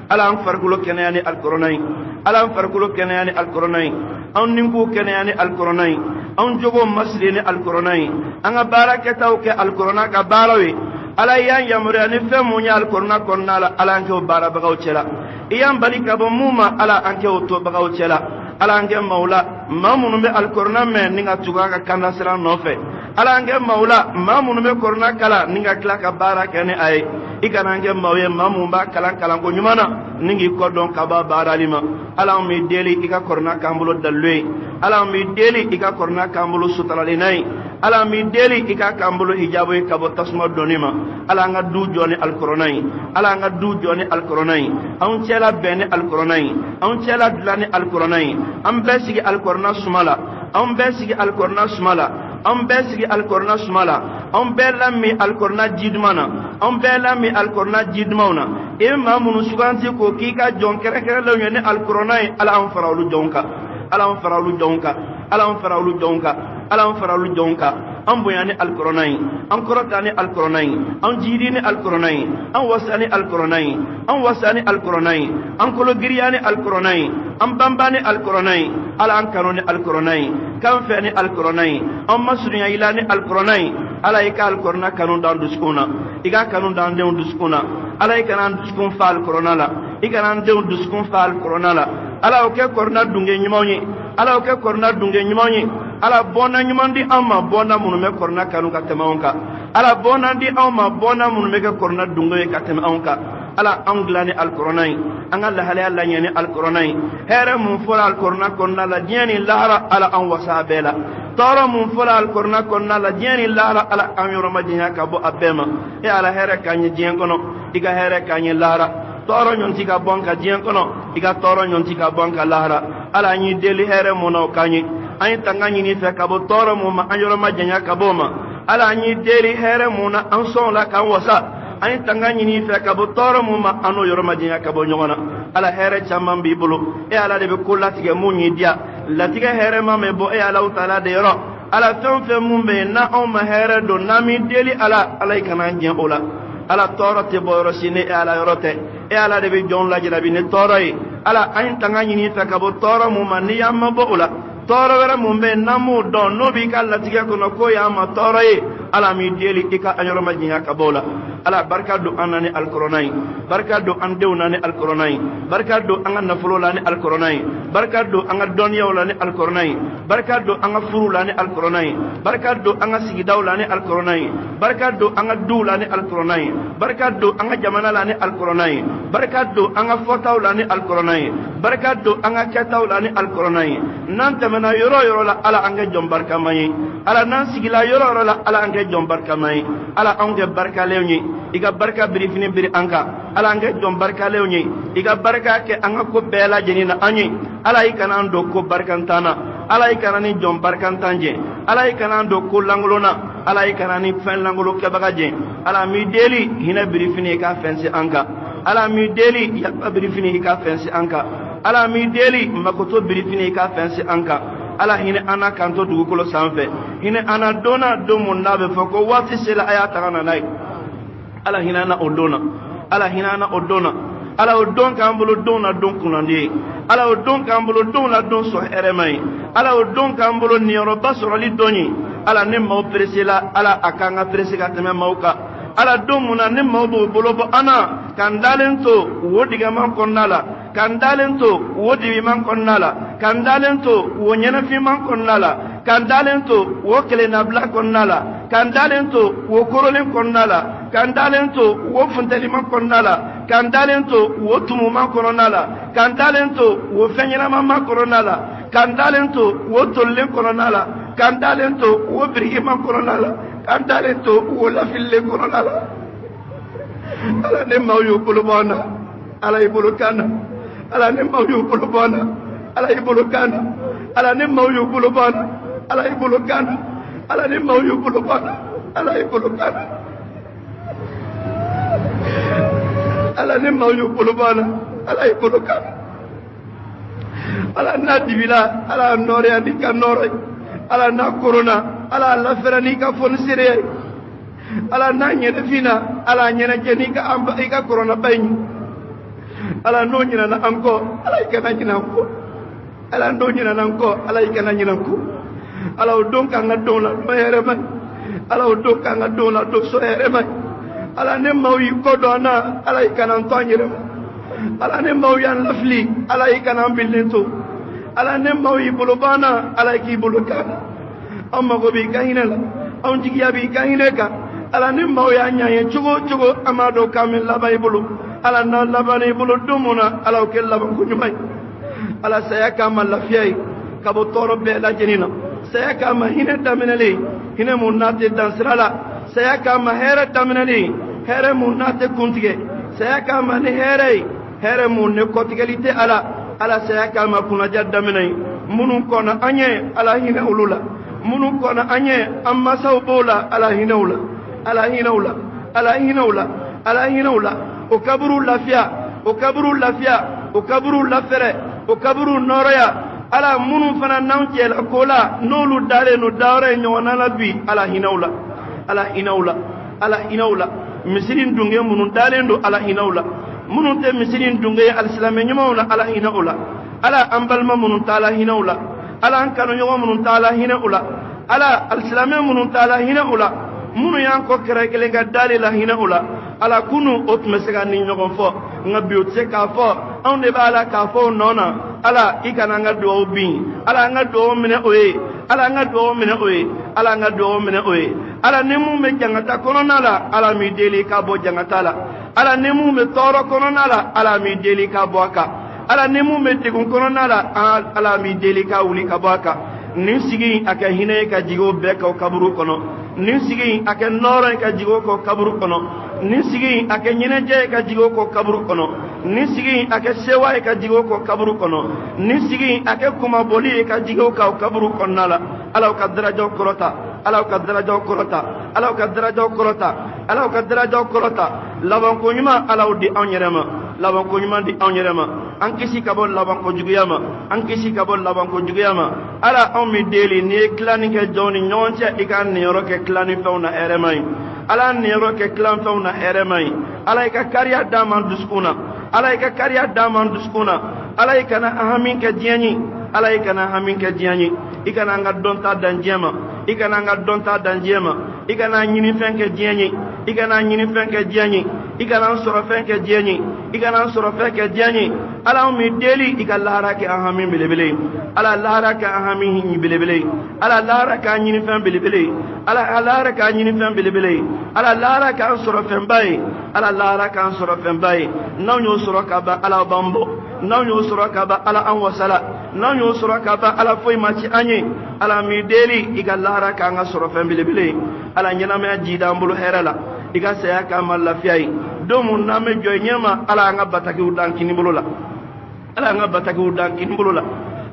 ala an farikolo kɛnɛya ni alikɔrɔna ye ala an farikolo kɛnɛya ni alikɔrɔna ye an ninku kɛnɛya ni alikɔrɔna ye an jogo masiri ni alikɔrɔna ye an ka baara kɛtaw kɛ alikɔrɔna ka baaraw ye ala y'an yamaruya ni fɛn mun ye alikɔrɔna kɔnɔna la ala an kɛ o baarabagaw cɛ la i y'an bali ka bɔ mun ma ala an kɛ o tobagaw cɛ la ala an kɛ maaw la maa minnu bɛ alikɔrɔna mɛn ni ka tugu a ka kanda sira nɔfɛ ala an kɛ maaw la maa minnu bɛ kɔrɔna kala ni ka tila ka baara kɛ ni a ye i kana an kɛ maaw ye maa minnu b'a kalanko ɲuman na ni k'i kɔdɔn ka bɔ baarali ma ala an bɛ deli i ka kɔrɔna k'an bolo dalilu ye ala an bɛ deli i ka kɔrɔna k'an bolo sutaralina ye ala an bɛ deli i ka k'an bolo hijabu ye ka bɔ tasuma dɔnni ma ala an ka du jɔ ni alikɔrɔna ye ala an ka du jɔ ni alikɔrɔna ye anw cɛla bɛn ni alikɔrɔna ye anw cɛla dilan ni alikɔrɔna ye an bɛɛ sigi alikɔrɔna suma la anw bɛɛ sigi alikɔrɔna suma la anw bɛɛ sigi alikɔrɔna suma la anw bɛɛ lami alikɔrɔna ji duman na anw bɛɛ lami alikɔrɔna ji dumanw na i bɛ maa minnu suganti k'o k'i ka jɔn kɛrɛkɛrɛnlenw ye ni alikɔrɔna ye ala an fara olu jɔnw kan ala an fara olu jɔnw kan ala an fara olu jɔnw kan ala an fara olu jɔnw kan an bonya ni alikɔrɔna ye an kɔrɔta ni alikɔrɔna ye an jidi ni alikɔrɔna ye an wasa ni alikɔrɔna ye an wasa ni alikɔrɔna ye an kologiriya ni alikɔrɔna ye an banba ni alikɔrɔna ye ala an kanu ni alikɔrɔna ye kan fɛ ni alikɔrɔna ye an masurunya ila ni alikɔrɔna ye ala i ka alikɔrɔna kanu d'an dusukun na i ka kanu d'an denw dusukun na ala i kana an dusukun fa alikɔrɔna la i kana an denw dusukun fa alikɔrɔna la ala o kɛ kɔrɔna dunge ɲumanw ye ala o kɛ kɔrɔna dunge ɲumanw ye ala bɔnna ɲuman di an ma bɔnna minnu bɛ kɔrɔna kanu ka tɛmɛ anw kan ala bɔnna di anw ma bɔnna minnu bɛ kɛ kɔrɔna dunge ye ka tɛmɛ anw kan ala anw dilan ni alikɔrɔna ye an ka lahalaya laɲɛ ni alikɔrɔna ye hɛrɛ mun fɔra alikɔrɔna kɔnɔna la diɲɛ ni lahara ala an wasa a bɛɛ la tɔɔrɔ mun fɔra alikɔrɔna kɔnɔna la diɲɛ ni lahara ala an yɔrɔ ma janya ka bɔ a bɛɛ ma e ala hɛrɛ k'an ye diɲɛ kɔnɔ i ka hɛrɛ k'an ye lahara tɔɔrɔ ɲɔn ti ka bɔ an kan diɲɛ kɔnɔ i ka tɔɔrɔ ɲɔn ti ka bɔ an kan lahara ala an y'i deli hɛrɛ mun na o k'an ye an ye tanga ɲini fɛ ka bɔ tɔɔrɔ mun ma an yɔrɔ ma janya ka bɔ o ma ala an y'i deli hɛrɛ mun na an sɔn la k'an wasa an ye tanga ɲini fɛ ka bɔ tɔɔrɔ mun ma an n'o yɔrɔ ma janya ka bɔ ɲɔgɔn na ala hɛrɛ caman b'i bolo e ala de bɛ ko latigɛ mun y'i diya latigɛ hɛrɛ ma mɛ bɔ e ala taala de yɔrɔ ala fɛn o fɛn mun bɛ yen n'a anw ma hɛrɛ don n'an mi deli ala ala i kana an jɛn o la ala tɔɔrɔ tɛ bɔ yɔrɔ si ni e ala yɔrɔ tɛ e ala de bɛ jɔnw lajarabi ni tɔɔrɔ ye ala an ye tanga ɲini fɛ ka bɔ tɔɔrɔ mun ma ni y'an ma bɔ o la toro wera mumbe namu don no bi kala tiga kono ko ya ma toro e ala mi deli ika anyoro majinya kabola ala barka do anani alqur'ani barka do ande unani alqur'ani barka do anga nafulo lani alqur'ani barka do anga doniya lani alqur'ani barka do anga furu lani alqur'ani barka do anga sigidaw lani alqur'ani barka do anga du lani alqur'ani barka do anga jamana lani alqur'ani barka do anga fotaw lani alqur'ani barka do anga ketaw lani alqur'ani nan tamana yoro la ala anga jom barka mai ala nan sigila yoro la ala anga jom barka mai ala anga barka lewni iga barka biri fini biri anka ala anga jom barka lewni iga barka ke anga ko bela jenina anyi ala ikana ndo ko barkantana ala ikana ni jom barkantanje ala ikana ndo ko langolona ala ikana ni fen langolo ke bagaje ala mi deli hina biri fini ka fensi anka ala mi deli ya biri fini ka fensi anka ala mi deli makoto biri fini ka fensi anka ala hine ana kanto dugukolo sanfɛ hine ana dona don mun n'a bɛ fɔ ko waati sela a y'a taga na n'a ye ala hine ana o don na ala hine ana o don na ala o don k'an bolo don na don kunnandi ye ala o don k'an bolo don na don sɔn hɛrɛma ye ala o don k'an bolo niyɔrɔba sɔrɔli don ye ala ne maaw perese la ala a k'an ka perese ka tɛmɛ maaw kan ala don mun na ne maaw b'o bolo bɔ ana k'an dalen to wo digaman kɔnɔna la k'an dalen to wo dibiman kɔnɔna la k'an dalen to wo ɲɛnafinman kɔnɔna la k'an dalen to wo kelennabila kɔnɔna la k'an dalen to wo korolen kɔnɔna la k'an dalen to wo funtɛliman kɔnɔna la k'an dalen to wo tumuman kɔnɔna la k'an dalen to wo fɛn ɲɛnamaman kɔnɔna la k'an dalen to wo tolilen kɔnɔna la k'an dalen to wo birikiman kɔnɔna la k'an dalen to wo lafililen kɔnɔna la ala ne maaw y'u bolo bɔ an na ala y'i bolo kan na ala ne maaw y'u bolo bɔ an na ala y'i bolo kan na ala ne maaw y'u bolo bɔ an na ala y'i bolo kan na ala ne maaw y'u bolo bɔ an na ala y'i bolo kan na ala ne maaw y'u bolo bɔ an na ala y'i bolo kan na ala n'a dibila ala nɔɔrɔya n'i ka nɔɔrɔ ye ala n'a korona ala lafɛrɛ n'i ka fɔnisere ye ala n'a ɲɛnɛfin ala ɲɛnajɛ n'i ka koronaba ye ala n'o ɲinana an kɔ ala i kana ɲinɛ an kɔ ala n'o ɲinana an kɔ ala i kana ɲinɛ an kɔ ala o don k'an ka don la don hɛrɛ ma ala o don k'an ka don la don so hɛrɛ ma ala ne maaw y'i kɔ dɔn an na ala i kana an to an yɛrɛ ma ala ne maaw y'an lafili ala i kana an bililen to ala ne maaw y'i bolo bɔ an na ala i k'i bolo kan an mago b'i ka hinɛ la an jigiya b'i ka hinɛ kan ala ne maaw y'a ɲɛ ye cogo o cogo an b'a dɔn k'an bɛ laban i bolo ala n'a laban i bolo don mun na ala o kɛ laban ko ɲuman ye ala saya k'an ma lafiya ye ka bɔ tɔɔrɔ bɛɛ lajɛlen na saya k'an ma hinɛ daminɛlen hinɛ mun n'a tɛ dan sira la saya k'an ma hɛrɛ daminɛlen hɛrɛ mun n'a tɛ kuntigɛ saya k'an ma ni hɛrɛ ye hɛrɛ mun ne kɔtigɛli tɛ ala ala saya k'an ma kunnaja daminɛ ye minnu kɔnna an ye ala hinɛ olu la minnu kɔnna an ye an masaw b'o la ala hinɛ u la ala hinɛ u la ala hinɛ u la ala hinɛ u la o kaburu lafiya o kaburu lafiya o kaburu lafɛrɛ o kaburu nɔɔrɔya ala minnu fana n'anw cɛla ko la n'olu dalen no dayɔrɔ ye ɲɔgɔnna la bi ala hinɛ u la ala hinɛ u la ala hinɛ u la misiri dunge minnu dalen do ala hinɛ u la minnu tɛ misiri dunge alisilamɛ ɲumanw la ala hinɛ u la ala an balima minnu t'a la hinɛ u la ala an kanuɲɔgɔn minnu t'a la hinɛ u la ala alisilamɛ minnu t'a la hinɛ u la minnu y'an kɔ kɛrɛ kelen ka dali la hinɛ u la ala kunu o tun bɛ se ka nin ɲɔgɔn fɔ nka bi o tɛ se k'a fɔ anw de b'a la k'a fɔ o nɔ na ala i kana an ka dugawu bin ala an ka dugawu minɛ o ye ala an ka dugawu minɛ o ye ala an ka dugawu minɛ o ye ala ni mun bɛ jangata kɔnɔna la ala m'i deli k'a bɔ jangata la ala ni mun bɛ tɔɔrɔ kɔnɔna la ala m'i deli k'a bɔ a kan ala ni mun bɛ degun kɔnɔna la ala m'i deli k'a wuli ka bɔ a kan nin sigi a kɛ hinɛ ye ka jigin o bɛɛ kan o kaburu kɔnɔ nin sigi a kɛ nɔɔrɔ ye ka jigin o kan o kaburu kɔnɔ nin sigi a kɛ ɲɛnajɛ ye ka jigin o kan o kaburu kɔnɔ nin sigi a kɛ sewa ye ka jigin o kan o kaburu kɔnɔ nin sigi a kɛ kumaboli ye ka jigin o kan o kaburu kɔnɔna la ala ka darajaw kɔrɔta ala ka darajaw kɔrɔta ala ka darajaw kɔrɔta ala ka darajaw kɔrɔta labanko ɲuman ala di anw yɛrɛ ma labanko ɲuman di anw yɛrɛ ma an kisi ka bɔ labanko juguya ma an kisi ka bɔ labanko juguya ma ala anw mi deli n'i ye tilani kɛ jɔnw ni ɲɔgɔn cɛ i ka niyɔrɔ kɛ tilani fɛnw na hɛrɛma ye ala niyɔrɔ kɛ tilan fɛnw na hɛrɛma ye ala i ka kariya d'an ma dusukun na ala i ka kariya d'an ma dusukun na ala i kana ahami kɛ diɲɛ ye ala ikana hamin ke diani ikana nga donta dan jema ikana nga donta dan jema ikana nyini fenke diani ikana nyini fenke diani ikana soro fenke diani ikana soro fenke diani ala mi deli ikalla ke ahamin belebele ala lara ka ahamin hin belebele ala lara ka nyini fen belebele ala lara ka nyini fen belebele ala lara ka soro fen bay ala lara ka soro fen bay naw nyo soro ka ba ala bambo naw nyo soro ka ba ala an wasala naw nyo soro ka ba ala foy machi anye ala mi deli ikalla ka nga soro fen belebele ala nyana me jida mbulu herala iga saya ka mal lafiyai domu na me joy nyama ala nga bataki udan kini bulula ala nga bataki udan kini bulula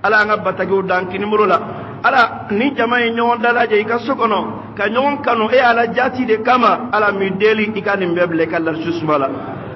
ala nga bataki udan kini bulula ala ni jama e nyon dala je ka sokono ka nyon kanu e ala jati de kama ala mi deli ikani mbeble kallar susmala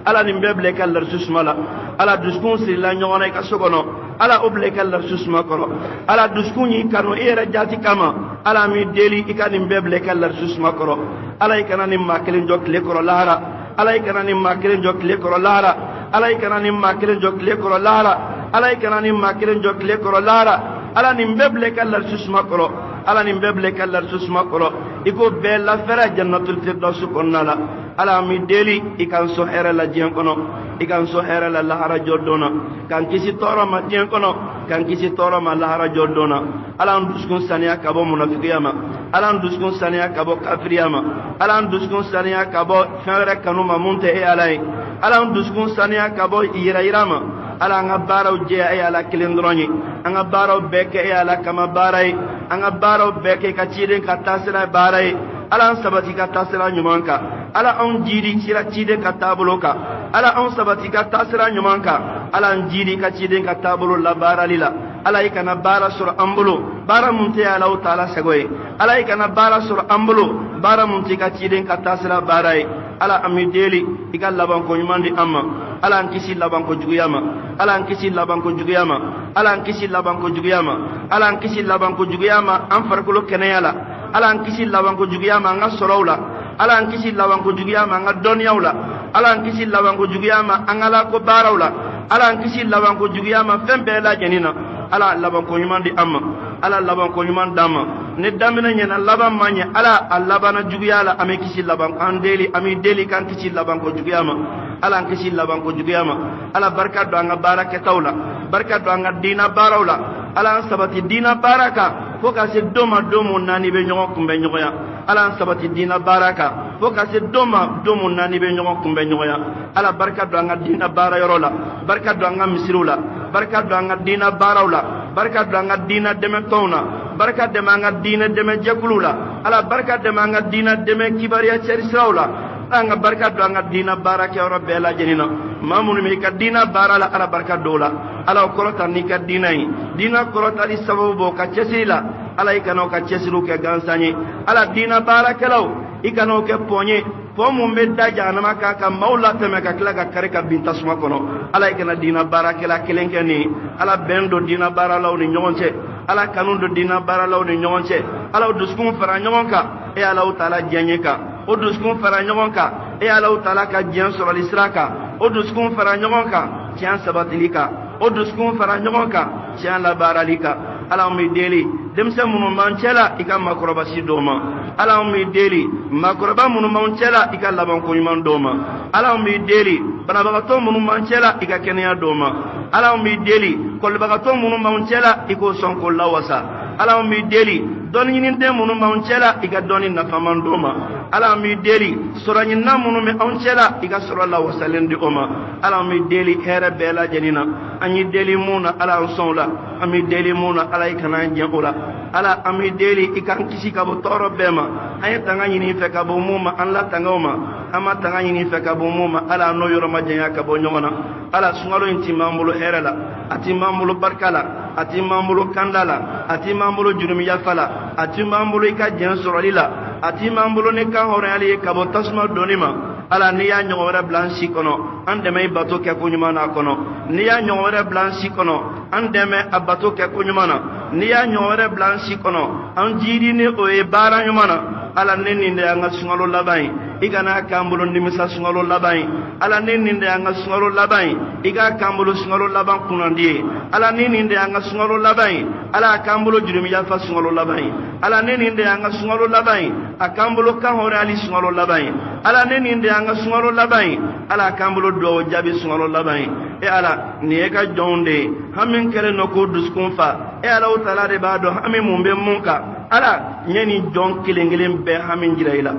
ala ni mbeble kallar susmala ala duskun si la nyon e ka sokono ala oble kallar susma kono ala duskun yi kanu e ala jati kama ala mi deli ikani mbeble kallar susma kono ala ikana ni makelen jokle koro lara ala ikana ni makelen jokle koro lara ala ikana ni makelen jokle koro lara ala ikana ni makelen jokle koro lara ala ni mbeble kallar susma koro ala ni mbeble kallar susma koro iko bella fera jannatul firdaus konnala ala mi deli ikan so hera la jien kono ikan so hera la lahara jodona kan kisi toro ma jien kono kan kisi toro ma lahara jodona ala nduskun saniya kabo munafiqiyama ala nduskun saniya kabo kafiriyama ala nduskun saniya kabo fere kanuma munte e alai ala nduskun saniya kabo irama ala nga baraw je ay ala kilindroni anga baraw beke ay ala kama baray anga baraw beke ka ciden ka tasira baray ala sabati ka tasira nyumanka ala on jiri sira ciden ka tabuloka ala on sabati ka tasira nyumanka ala jiri ka ciden ka tabulo la baralila ala ikana bara sur ambulo bara munte ala taala segoy ala ikana bara sur ambulo bara munte ka ciden ka tasira baray ala ami deli ikal laban ko nyumandi amma ala an kisi laban ko juguyama ala an kisi laban ko juguyama ala an kisi laban ko juguyama ala an kisi laban ko juguyama an farkulo keneyala ala an kisi laban ko juguyama nga sorowla ala an kisi laban ko juguyama nga donyawla ala an kisi laban ko juguyama an ala ko barawla ala an kisi laban ko juguyama fembe la jenina ala laban ko nyumandi amma ala laban ko nyuman dama ne damina nyana laban manya ala labana juguyala ame kisi laban andeli ami deli kan kisi laban ko juguyama ala an kisi laban ko juguyama ala barka do anga baraka tawla barka do anga dina barawla ala an sabati dina baraka foka se doma domo nani be nyogo kumbe nyogo ya ala an sabati dina baraka foka se doma domo nani be nyogo kumbe nyogo ya ala barka do anga dina bara yorola barka do anga misirula barka do anga dina barawla barka do anga dina deme tawna barka de manga dina deme jakulula ala barka de manga dina deme kibariya cherisrawla anga barka do anga dina baraka ya rabbi ala jenina mamunu mi ka dina barala ala barka dola ala korota ni ka dinai dina korota li sababu ka chesila ala ikano ka chesiru ke gansani ala dina baraka law ikano ke ponye pomu medda janama ka maula teme ka kila ka kare ka binta suma kono ala ikana dina baraka la kelenkeni ala bendo dina barala ni nyonche ala kanundo dina barala ni nyonche ala duskun fara nyonka e ala taala janyeka o duskun fara nyonka e ala taala ka jien soro lisraka o duskun fara nyonka tian sabatilika o duskun fara nyonka tian la baralika ala mi deli demse munu manchela ika makroba si doma ala mi deli makroba munu manchela ika laban ko nyman doma ala mi deli banabagato munu manchela ika kenya doma ala mi deli kolbagato munu manchela iko sonko lawasa ala mi deli doni ni de munu manchela ika doni nafaman doma ala mi deli soranyi na munu me onchela ika soro lawasa lendi oma ala mi deli here bela janina anyi deli muna ala sonla ami deli muna ala ikana nyaula ala ami deli ikan kisi kabo toro bema ay tanga nyini fe kabo muma an la tanga oma ama tanga nyini fe kabo muma ala no yoro majanya kabo nyona ala sungalo inti mamulu herala ati mamulu barkala ati mamulu kandala ati mamulu jurumi yafala ati mamulu ika jen sorolila ati mamulu ne kan hore ali kabo tasma donima ala ni ya nyowara blanchi kono andeme bato ke kunyumana kono ni ya nyowara blanchi kono andeme abato ke kunyumana ni ya nyowara blanchi kono an jiri ne o e bara nyumana ala neninde anga sungalo labai igana kambulo nimisa sungalo labai ala neninde anga sungalo labai iga kambulo sungalo laban kunandi ala neninde anga sungalo labai ala kambulo jurumi yafa sungalo labai ala neninde anga sungalo labai akambulo kahore ali sungalo labai ala neninde anga sungalo labai ala kambulo do jabi sungalo labai e ala ni eka jonde hamin kele no ko duskunfa e ala utala de bado hamin mumbe munka ala nyeni jon kilengelen be hamin jiraila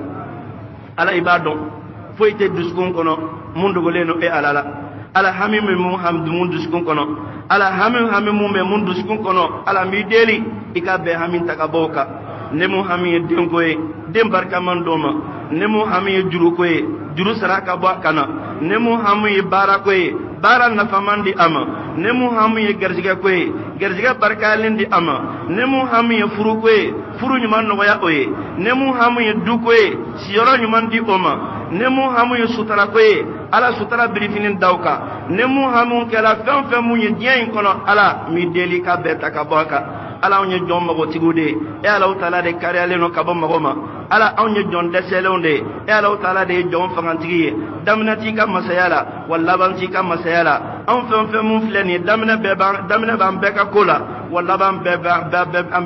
ala ibadon foite duskun kono mundu goleno e ala ala hamin mu hamdu mundu duskun kono ala hamin mu be mundu duskun kono ala mi deli ikabe hamin takaboka nemu hamin denkoye dem barka man doma nemu hamin juru koye juru saraka ba kana nemu hamin bara koye bara nafamandi ama nemu hamin garjiga koye garjiga barkalindi ama nemu hamin furu koye furu nyuman no ya oye nemu hamin du koye siyoro nyuman di oma nemu hamin sutara koye ala sutara brifinin dawka nemu hamin kala fem munye dien kono ala mi deli ka beta ka baka ala onye jomma go tigude e ala utala de kariale no kabo magoma ala onye jon deselonde e ala utala de jom fangantigi damnati ka masayala walla banti ka masayala an fem mun fleni damna ban beka kola walla ban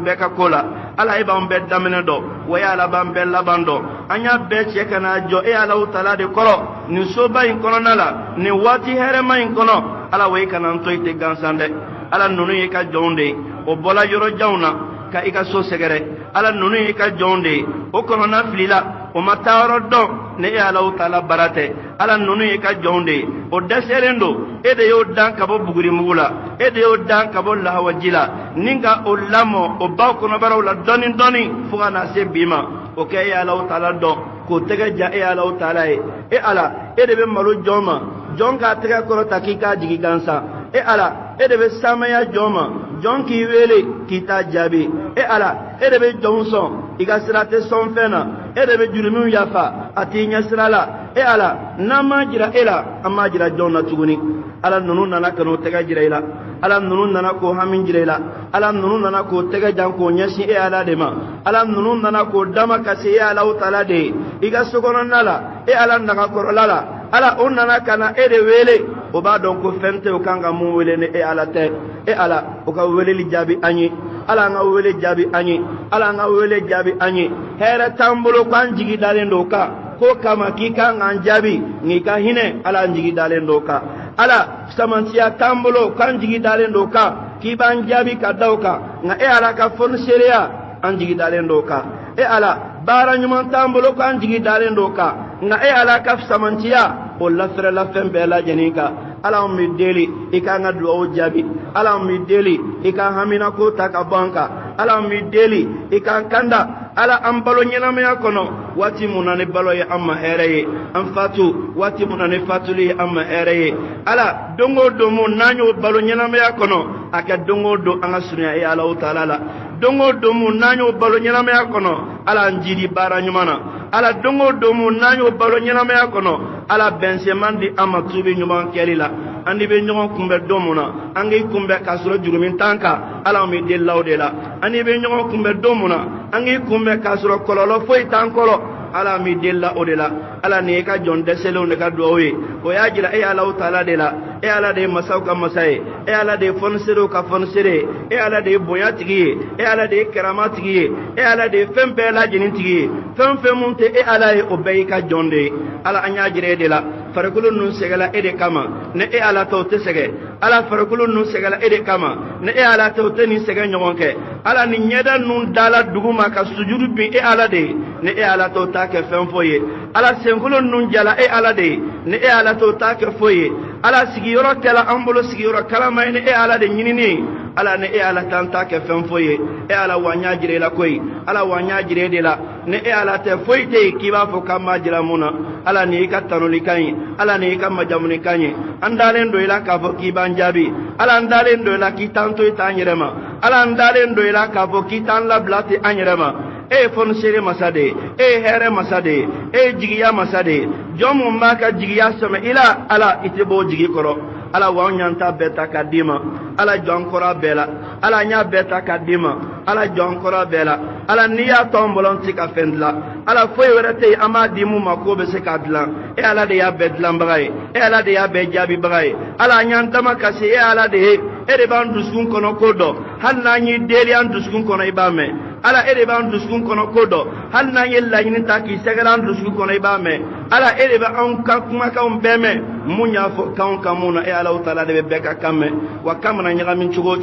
beka kola ala e ban be damna do waya ala ban be labando anya be chekana jo e ala utala de koro ni soba in kono nala ni wati herema in kono ala way kanan toyte gansande ala nunu yi ka jonde o bola yoro jawna ka ika so segere ala nunu yi ka jonde o kono na filila o matawro do ne ala utala barate ala nunu yi ka jonde o deserendo ede yo dan kabo buguri mugula ede yo dan kabo lahawajila ninga o lamo o baw kono baraw la doni fuga na se bima o ke ala utala do ko tege ja ala utala e ala ede be malu joma jonka tege koro takika jigi gansa e ala ede be samaya joma jonki wele kita jabi e ala ede be jonson iga sirate son fena ede be jurumu yafa atinya sirala e ala nama jira ela amma jira jonna tuguni ala nunu nana kano tega jira ila ala nunu nana ko hamin jira ila ala nunu nana ko tega janko nyasi e ala de ma ala nunu nana ko dama kasi e ala utala de iga sogono nala e ala ndaga korolala ala onnana kana ede wele o ba don ko fente o kanga mu wele ne e ala te e ala o ka wele li jabi anyi ala nga wele jabi anyi ala nga wele jabi anyi hera tambulo kan jigi dalen do ka ko kama ki kan an jabi ni ka hine ala jigi dalen do ka ala samantia tambulo kan jigi dalen do ka ki ban jabi ka dawka nga e ala ka fon sheria an jigi dalen do ka e ala bara nyuman tambulo kan jigi dalen do ka nga e ala ka samantia o lafre la fembe la jenika ala mi deli ika nga duwa jabi ala mi deli ika hamina ko taka banka ala mi deli ika kanda ala an balo ɲɛnamaya kɔnɔ waati mun na ni balo ye an ma hɛrɛ ye an fatu waati mun na ni fatuli ye an ma hɛrɛ ye ala don o don mun n'an y'o balo ɲɛnamaya kɔnɔ a kɛ don o don an ka surunya ye ala o taala la don o don mun n'an y'o balo ɲɛnamaya kɔnɔ ala an jidi baara ɲuman na ala don o don mun n'an y'o balo ɲɛnamaya kɔnɔ ala bɛnsɛman di an ma tuubi ɲuman kɛli la an de bɛ ɲɔgɔn kunbɛn don mun na an k'i kunbɛn k'a sɔrɔ jurumin t'an kan ala mi deli o de la an de bɛ ɲɔgɔn kunbɛn don mun na an k'i kunbɛn k'a sɔrɔ kɔlɔlɔ foyi t'an kɔrɔ ala mi deli o de la ala ni e ka jɔn dɛsɛlenw de ka duwawu ye o y'a jira e ala o taala de la e ala de ye masaw ka masa ye e ala de ye fɔniserew ka fɔnisere ye e ala de ye bonya tigi ye e ala de ye karama tigi ye e ala de ye fɛn bɛɛ lajɛlen tigi ye fɛn fɛn mun tɛ e ala ye o bɛɛ y'i ka jɔn de ye ala an y'a jira e de la farikolo ninnu sɛgɛla e de kama ne e ala tɛ o tɛ sɛgɛ ala farikolo ninnu sɛgɛla e de kama ne e ala tɛ o tɛ nin sɛgɛ ɲɔgɔn kɛ ala ni ɲɛda ninnu dala dugu ma ka sujuru bin e ala de ye ne e ala tɛ o t'a kɛ fɛn foyi ye ala senkolo ninnu jala e ala de ye ne e ala tɛ o t'a kɛ foyi ye ala sigiyɔrɔ kɛla an bolo sigiyɔrɔ kalama ye ne e ala de ɲinini ye ala ne e ala t'an t'a kɛ fɛn foyi ye e ala wa n y'a jira e la koyi ala wa n y'a jira e de la ne e ala tɛ foyi tɛ yen k'i b'a fɔ k'an b'a jira mun na ala ni i ka tanolikan ye ala ni i ka majamunikan ye an dalen do i la k'a fɔ k'i b'an jaabi ala an dalen do i la k'i t'an to i t'an yɛrɛ ma ala an dalen do i la k'a fɔ k'i t'an labila ten an yɛrɛ ma e ye fɔnisere masa de ye e ye hɛrɛ masa de ye e ye jigiya masa de ye jɔn mun b'a ka jigiya sɛmɛ i la ala i tɛ bɔ o jigi kɔrɔ ala wa nyanta beta kadima ala jonkora bela ala nya beta kadima ala jonkora bela ala niya tombolon tika fendla ala foy werete ama dimu makobe se kadla e ala de ya bedlam bagay e ala de ya be jabi bagay ala nyanta makasi e ala de e de ban duskun kono kodo hal na nyi deli an duskun kono ibame ala ere ban duskun kono kodo hal na yella yin ta ki segalan duskun kono ibame ala ere ba an ka kuma ka on beme munya fo kan kamuna e ala taala de be ka kamme wa kamana nyaga min chugo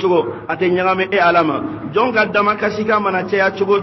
ate nyaga me e alama jonga dama kasika mana cheya chugo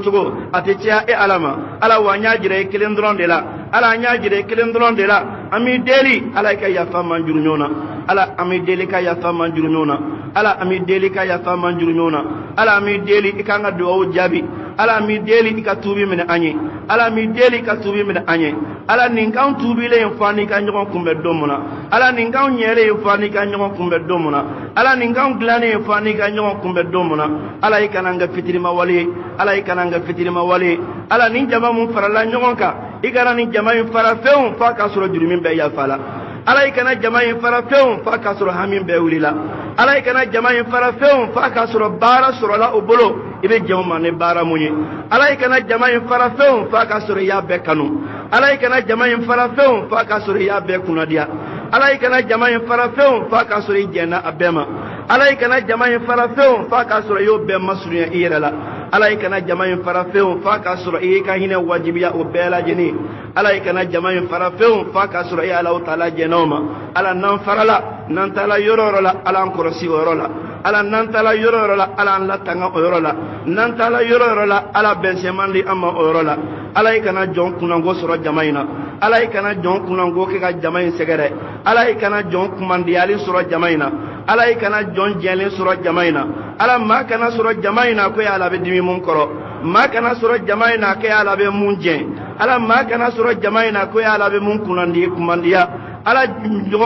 ate cheya e alama ala wa nyaajire kelen dron de la ala nyaajire kelen dron de la ami deli ala ka ya fama jurnyona ala ami deli ka ya fama jurnyona ala ami deli ka ya fama jurnyona ala ami deli ikanga do jabi ala mi deli ka tubi min anye ala mi deli ka tubi min anye ala nin kan tubi le fani ka nyogon kumbe domuna ala nin kan nyere fani ka nyogon kumbe domuna ala nin kan glane fani ka nyogon kumbe domuna ala ikananga fitirima wali ala ikananga fitirima wali ala nin jama mun farala nyogon ka igara nin jama yin fara feun fa ka soro jurumin be ya fala ala ikana jama yin fara feun fa ka soro hamin be wulila ala ikana jama yin fara feun fa ka soro bara soro la obolo ibe jama ne bara munye ala ikana jama yin fara feun fa ka soro ya be kanu ala ikana jama yin fara feun fa ka soro ya be kunadia ala ikana jama yin fara feun fa ka soro jena abema ala ikana jama yin fara feun fa ka soro yo be masruya irala ala ikana jama yin fara feun fa ka soro e ka hina wajibiya o bela jeni ala ikana jama yin fara feun fa ka soro ya Allah taala genoma ala nan farala nan tala yororola ala nkorosi orola ala nan tala yororola ala la tanga orola nan tala yororola ala bensemandi amma orola ala ikana jon kunango soro jamaina ala ikana jon kunango ke ka jamain segere ala ikana jon kumandiyali soro jamaina ala ikana jon jelen soro jamaina ala ma kana soro jamaina ko ya ala be dimi mun koro ma kana soro jamaina ke ala be mun jen ala ma kana soro jamaina ko ya ala be mun kunandi kumandiya ala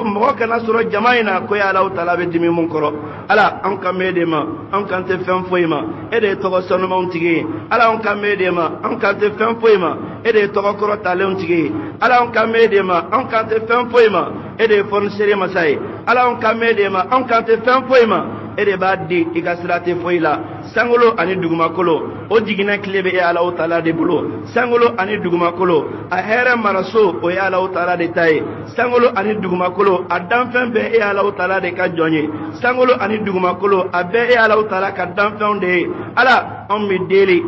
mo kana soro jamaina ko ya ala taala be dimi mun koro ala an kamede ma an kante fem foyima ede to sonu mountigi ala an kamede ma an kante fem foyima ede to koro talon tigi ala an kamede ma an kante fem foyima ede fon sere masai ala an kamede ma an kante fem foyima ede ba di ikasirate foyila sangolo ani duguma kolo o jigina klebe e ala taala de bulo sangolo ani duguma kolo a here maraso o ya ala taala de tay sangolo ani duguma kolo a danfen be e ala taala de ka jonye sangolo ani duguma kolo a be e ala taala ka danfen de ala on mi deli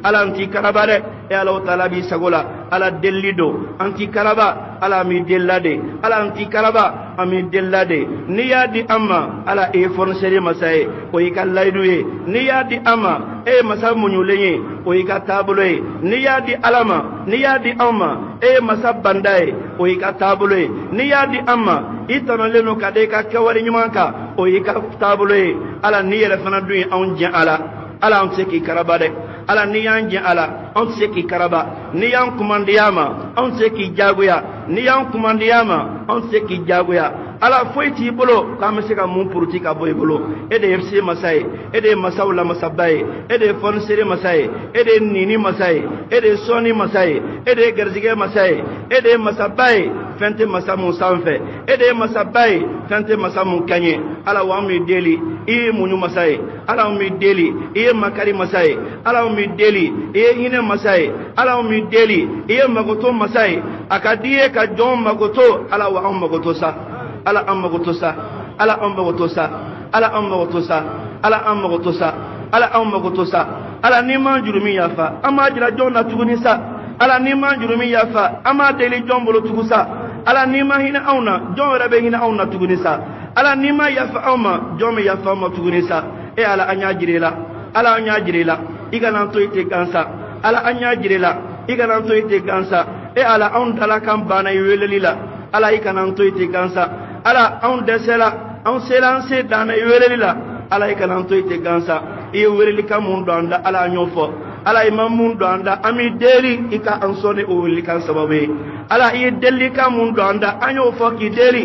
ala anti karabare e ala taala bi sagola ala delido anti karaba ala mi dellade ala anti karaba ami dellade niyadi amma ala e fornsere masaye o yika layduye niyadi amma e masa munyulenye o yika tabuloye niyadi alama niyadi amma e masa bandaye o yika tabuloye niyadi amma itano leno kade ka kawari nyumanka o yika tabuloye ala niyere fana duye on jen ala on seki karabade ala niyan jen ala on seki karaba niyan kumandiyama on seki jaguya niyan kumandiyama on seki jaguya ala foyti bolo kam se ka mun puruti ka boy bolo ede fc masai ede masawla masabai ede fonsere masai ede nini masai ede soni masai ede gerzige masai ede masabai fente masamu sanfe ede masabai fente masamu kanye ala wa mi deli e munyu masai ala mi deli e makari masai ala mi deli e hine masai ala mi deli e magoto masai akadie ka jom magoto ala wa magoto sa ala amagotosa ala amagotosa ala amagotosa ala amagotosa ala amagotosa ala ni man jurumi yafa ama jira jonna tuguni sa ala ni man jurumi yafa ama deli jombolo tugusa ala ni ma hina auna jon rabe hina auna tuguni sa ala ni ma yafa auma jomi yafa ma tuguni sa e ala anya jirela igana to ite gansa ala anya jirela igana to ite gansa e ala on dala kan bana yelelila ala ikana to ite gansa ala on desela on selanse dana yelelila ala ikana to ite gansa e weleli ka mun do anda ala nyofo ala imam mun do anda ami deli ika ansone o weleli kan sababe ala e deli ka mun do anda anyo fo ki deli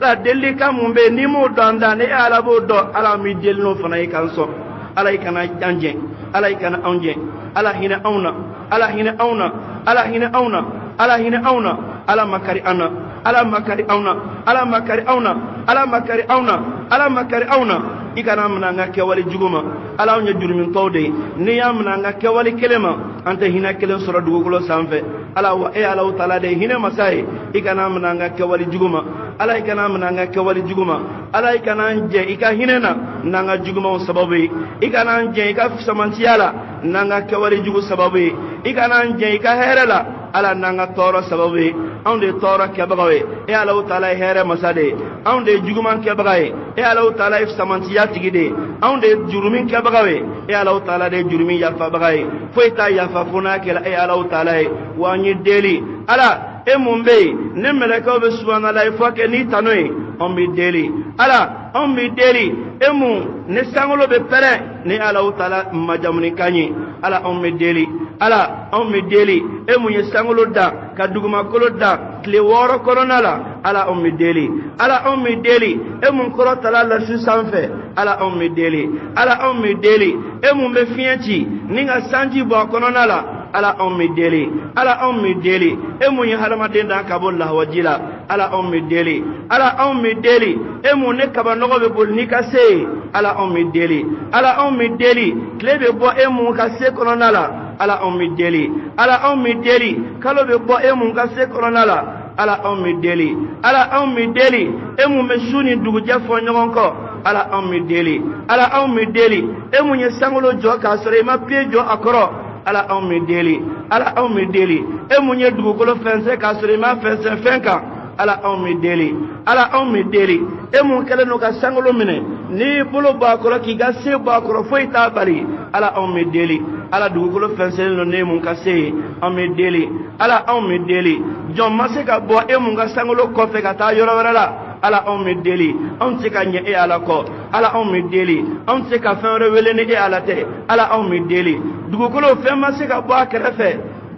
la deli ka mun be ni mo do anda ne ala bo do ala mi deli no fana ikan so ala ikana janje ala ikana anje ala hina auna ala hina auna ala hina auna ala hina auna ala makari ana ala makari auna ala makari auna ala makari auna ala makari auna ikana mnanga kewali juguma ala nya jurumin tawde ni ya mnanga kewali kelema anta hina kelen sura dugulo sanfe ala wa ala taala de hina masai ikana mnanga kewali juguma ala ikana mnanga kewali juguma ala ikana nje ika hinena nanga juguma sababu ikana nje ika samantiala nanga kewali jugu sababu ikana nje ika herela ala nanga toro sababu onde toro kebagawe e ala taala here masade onde juguman kebagawe e ala taala samantiya tigide onde jurumin kebagawe e ala taala de jurumi yafa bagawe foita yafa funa kala e ala taala wa nyi deli ala e mumbe ne meleka be subhanallahi fake ni tanoy on mi deli ala on mi deli e mu ne sangolo be pere ni ala taala majamuni kanyi ala on mi deli ala on mi deli e mu ye sangolo da ka duguma kolo da kle woro korona la ala on mi deli ala on mi deli e mu koro tala la su sanfe ala on mi deli ala on mi deli e mu be fienti ninga sanji bo korona la ala on mi deli ala on mi deli e mu ye harama den da ka bolla wajila ala on mi deli ala on mi deli e mu ne kaba nogo be bol ni ka se ala on mi deli ala on mi deli kle be bo e mu ka se korona la ala on mi deli ala on mi deli kalo be bo e mun ka se korona la ala on mi deli ala on mi deli e mun me suni dugu jafo nyogon ko ala on mi deli ala on mi deli e mun ye sangolo jo ka sore ma pie jo akoro ala on mi deli ala on mi deli e mun ye dugu kolo fense ka sore ma fense fenka ala on mi deli ala on mi deli e mun kele no ka sangolo mine ni bolo ba koro ki ga se ba koro foi ta bari ala on mi deli ala dugukolo fɛnsɛn no ne mun ka se an bɛ deli ala anw bɛ deli jɔn ma se ka bɔ e mun ka sangolo kɔfɛ ka taa yɔrɔ wɛrɛ la ala anw bɛ deli anw tɛ se ka ɲɛ e ala kɔ ala anw bɛ deli anw tɛ se ka fɛn wɛrɛ wele ni e ala tɛ ala anw bɛ deli dugukolo fɛn ma se ka bɔ a kɛrɛfɛ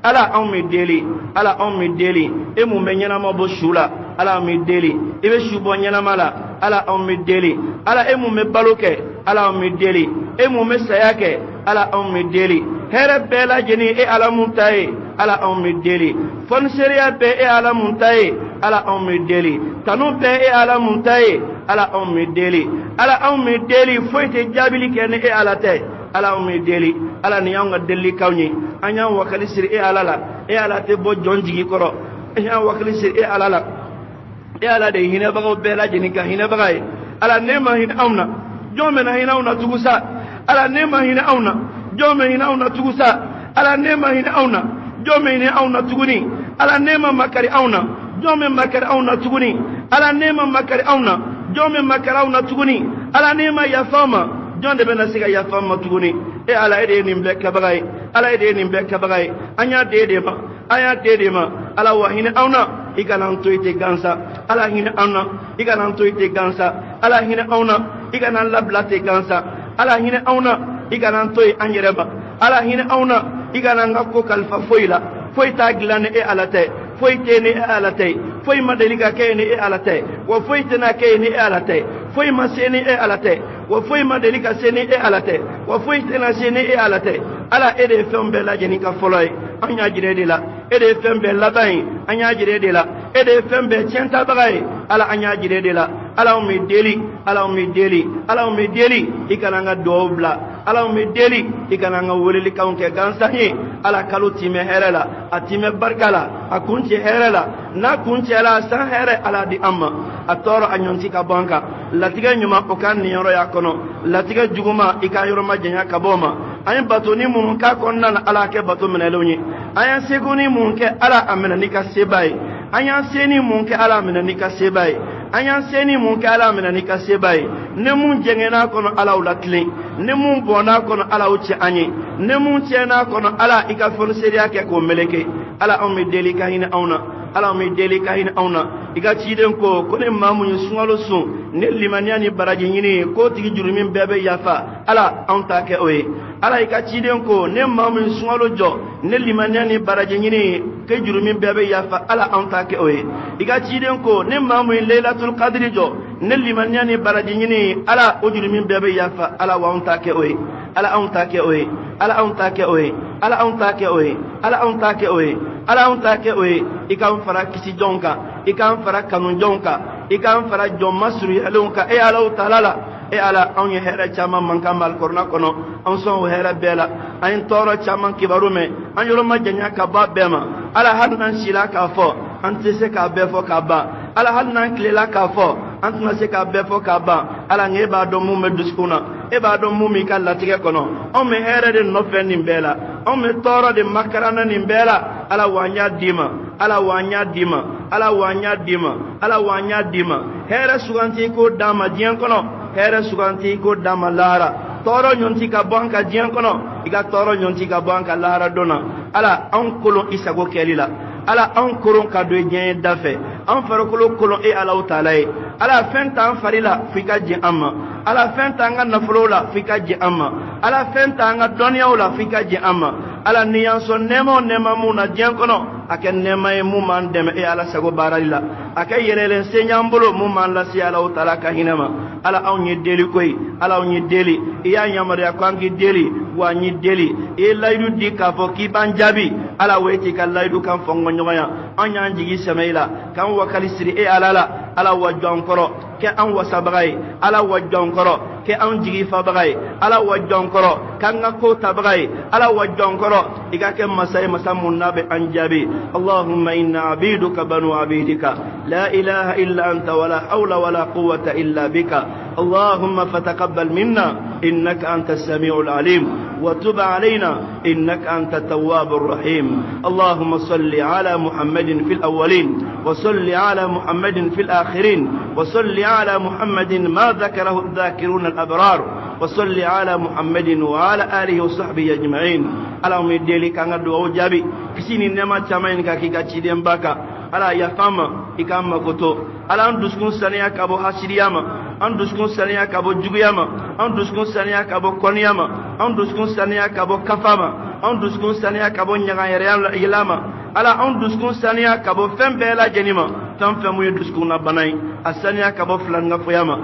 ala anw bɛ deli ala anw bɛ deli e mun bɛ ɲɛnama bɔ su la ala anw bɛ deli e bɛ su bɔ ɲɛnama la ala anw bɛ deli ala e mun bɛ balo kɛ ala anw bɛ deli e mun bɛ saya kɛ ala anw bɛ deli hɛrɛ bɛɛ lajɛlen e ala mun ta ye ala anw bɛ deli fɔniseriya bɛɛ e ala mun ta ye ala anw bɛ deli tanu bɛɛ e ala mun ta ye ala anw bɛ deli ala anw bɛ deli foyi tɛ jaabili kɛ ni e ala tɛ ala anw bɛ deli ala ni y'anw ka delilikanw ye an y'an wakali siri e ala la e ala tɛ bɔ jɔn jigi kɔrɔ e y'an wakali siri e ala la e ala de ye hinɛbagaw bɛɛ lajɛlen ka hinɛbaga ye ala ne ma hinɛ anw na jɔn bɛ na hinɛ anw na tugun sa ala ne ma hinɛ anw na jɔn bɛ hinɛ anw na tugun sa ala ne ma hinɛ anw na jɔn bɛ hinɛ anw na tuguni ala ne ma makari anw na jɔn bɛ makari anw na tuguni ala ne ma makari anw na jɔn bɛ makari anw na tuguni ala ne ma yafa ma jɔn de bɛna se ka yafa ma tuguni e ala e de ye nin bɛɛ kɛbaga ye ala e de ye nin bɛɛ kɛbaga ye an y'a den de ma an y'a den de ma ala wa hinɛ anw na i kana an to i tɛ gansa ala hinɛ anw na i kana an to i tɛ gansa ala hinɛ anw na i kana an labila tɛ gansa ala hinɛ anw na i kana an to yen an yɛrɛ ma ala hinɛ anw na i kana an ka ko kalifa foyi la foyi t'a dilan ni e ala tɛ foyi tɛ ni e ala tɛ foyi ma deli ka kɛ ni e ala tɛ wa foyi tɛna kɛ ni e ala tɛ foyi ma se ni e ala tɛ wa foyi ma deli ka se ni e ala tɛ wa foyi tɛna se ni e ala tɛ ala e de ye fɛn bɛɛ lajɛlen ka fɔlɔ ye an y'a jira e de la e de ye fɛn bɛɛ laban ye an y'a jira e de la e de ye fɛn bɛɛ tiɲɛtabaga ye ala an y'a jira e de la ala anw bɛ deli ala anw bɛ deli ala anw bɛ deli i kana an ka duwawu bila ala anw bɛ deli i kana an ka welelikanw kɛ gansan ye ala kalo timɛ hɛrɛ la a timɛ barika la a kun cɛ hɛrɛ la n'a kun cɛla a san hɛrɛ ala di an ma a tɔɔrɔ a ɲɔnti ka bɔ an kan latigɛ ɲuman o ka niyɔrɔ y'a kɔnɔ latigɛ juguman i ka yɔrɔ ma janya ka bɔ o ma an ye batoni minnu k'a kɔnɔna na ala kɛ bato minɛlenw ye an y'an segoni mun kɛ ala a minɛ n'i ka seba ye an y'an seni mun kɛ ala a minɛ n'i ka seba ye an y'an seni mun kɛ ala a minɛ n'i ka seba ye ne mun jɛngɛn'a kɔnɔ ala o latilen ne mun bɔnn'a kɔnɔ ala o cɛ an ye ne mun tiɲɛn'a kɔnɔ ala i ka fɔniseriya kɛ k'o meleke ala anw bɛ deli ka hinɛ anw na ala anw bɛ deli ka hinɛ anw na i ka ciden ko ne maa mun ye sunkalo sun ne limaniya ni baraji ɲini k'o tigi jurumin bɛɛ bɛ yafa ala anw t'a kɛ o ye ala i ka ciden ko ne maa mun ye sunkalo jɔ ne limaniya ni baraji ɲini ke jurumin bɛɛ bɛ yafa ala anw t'a kɛ o ye i ka ciden ko ne maa mun ye leilatul kadiri jɔ ne limaniya ni baraji ɲini ala o jurumin bɛɛ bɛ yafa ala wa anw t'a kɛ o ye ala anw t'a kɛ o ye ala anw t'a kɛ o ye ala anw t'a kɛ o ye ala anw t'a kɛ o ye ala on ta ke oye ikam fara kisi jonka ikam fara kanun jonka ikam fara jomma suru alonka e ala ta'ala e ala on ye hera chama man kamal korna kono on son hera bela ayin toro chama kibarume an yoro majanya ka ba bema ala hadnan shila ka fo an tese ka be fo ka ba ala hadnan klela ka fo an tuna se ka be fo ka ba ala nge ba do mu me duskuna e ba do mu mi ka latige kono on me hera de no fe nimbela on me toro de makarana nimbela ala wanya dima ala wanya dima ala wanya dima ala wanya dima hera suganti ko dama dian kono hera suganti ko dama lara toro nyonti ka banka dian kono iga toro nyonti ka banka lara dona ala an kolon isago kelila ala an koron ka do jen dafe an farokolo kolon e ala taala e ala fenta an farila fika je amma ala fenta an nafrola fika je amma ala fenta an doniya la fika je amma ala niyan so nemo nema muna dian kono ake nema e mu man deme e ala sago baralila ake yelelen senyambolo mu man la si ala taala ka hinama ala aw nyi deli koy ala aw nyi deli iya nyamare akwangi deli wa nyi deli e laydu di ka fo ki banjabi ala weti ka laydu kan fongo nyoya anya njigi semaila kan wakali siri e alala ala wajon koro ke an wasabray ala wajon koro ke an jigi fabray ala wajon koro kan ngako tabray ala wajon koro iga ke masay masamun nabe anjabi allahumma inna abiduka banu abidika la ilaha illa anta wala hawla wala quwwata illa bika اللهم فتقبل منا إنك أنت السميع العليم وتب علينا إنك أنت التواب الرحيم اللهم صل على محمد في الأولين وصل على محمد في الآخرين وصل على محمد ما ذكره الذاكرون الأبرار وصل على محمد وعلى آله وصحبه أجمعين اللهم يديلي كان دعو جابي كسيني نما تمين كاكي كاتشيدين باكا ala yafama ikama koto ala anduskun saniya kabo hasiriyama anduskun saniya kabo juguyama anduskun saniya kabo koniyama anduskun saniya kabo kafama anduskun saniya kabo nyagayere yelama ala anduskun saniya kabo fembela jenima tan femu yeduskun na banai asaniya kabo flanga foyama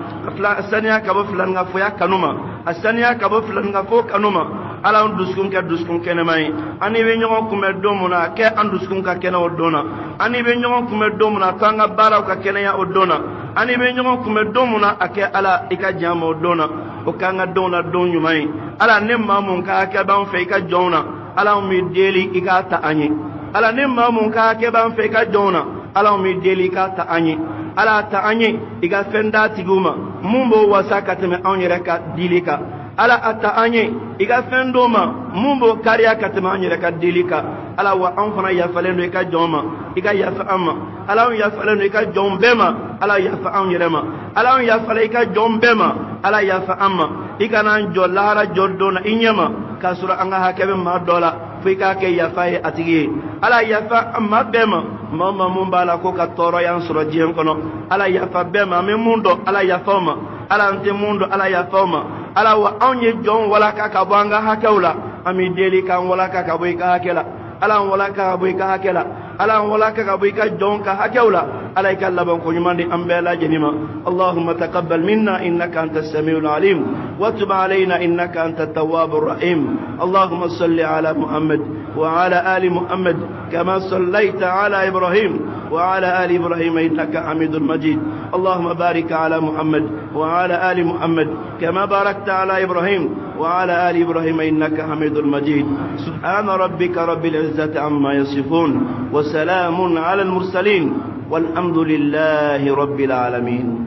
asaniya kabo flanga foya kanuma asaniya kabo flanga fo kanuma ala anduskun ka duskun kenemai ani be nyogo kume domuna ke anduskun ka kena odona ani be nyogo kume domuna tanga bara ka kena ya odona ani be nyogo kume domuna ake ala ika jama odona o kanga dona don yumai ala ne mamun ka ke ban fe ka jona ala mi deli ika ta anyi ala ne mamun ka ke ban fe ka jona ala mi deli ka ta anyi ala ta anyi iga fenda tiguma mumbo wasaka teme onyere ka dilika ala ata anye iga fendoma mumbo kariya katema anye ka dilika ala wa anfana ya falendo ka joma iga ya fa amma ala ya falendo ka jombema ala ya fa anyerema ala ya falai ka jombema ala ya fa amma iga nan jolara jodona inyama kasura anga hakebe ma dola fika ke ya fa atigi ala ya fa amma bema mama mumbala ko ka toro yan suro jien kono ala ya fa bema me mundo ala ya fama ala ante mundo ala ya fama ala wa anye jon wala ka ka banga hakawla ami deli kan wala ka ka boy ka hakela ala wala ka boy ka hakela ala wala ka boy ka jon ka hakawla ala ka laban ko nyumande ambela jenima allahumma taqabbal minna innaka antas samiul alim wa tub alaina innaka antat tawwabur rahim allahumma salli ala muhammad wa ala ali muhammad kama sallaita ala ibrahim وعلى آل إبراهيم إنك حميد مجيد اللهم بارك على محمد وعلى آل محمد كما باركت على إبراهيم وعلى آل إبراهيم إنك حميد مجيد سبحان ربك رب العزة عما يصفون وسلام على المرسلين والحمد لله رب العالمين.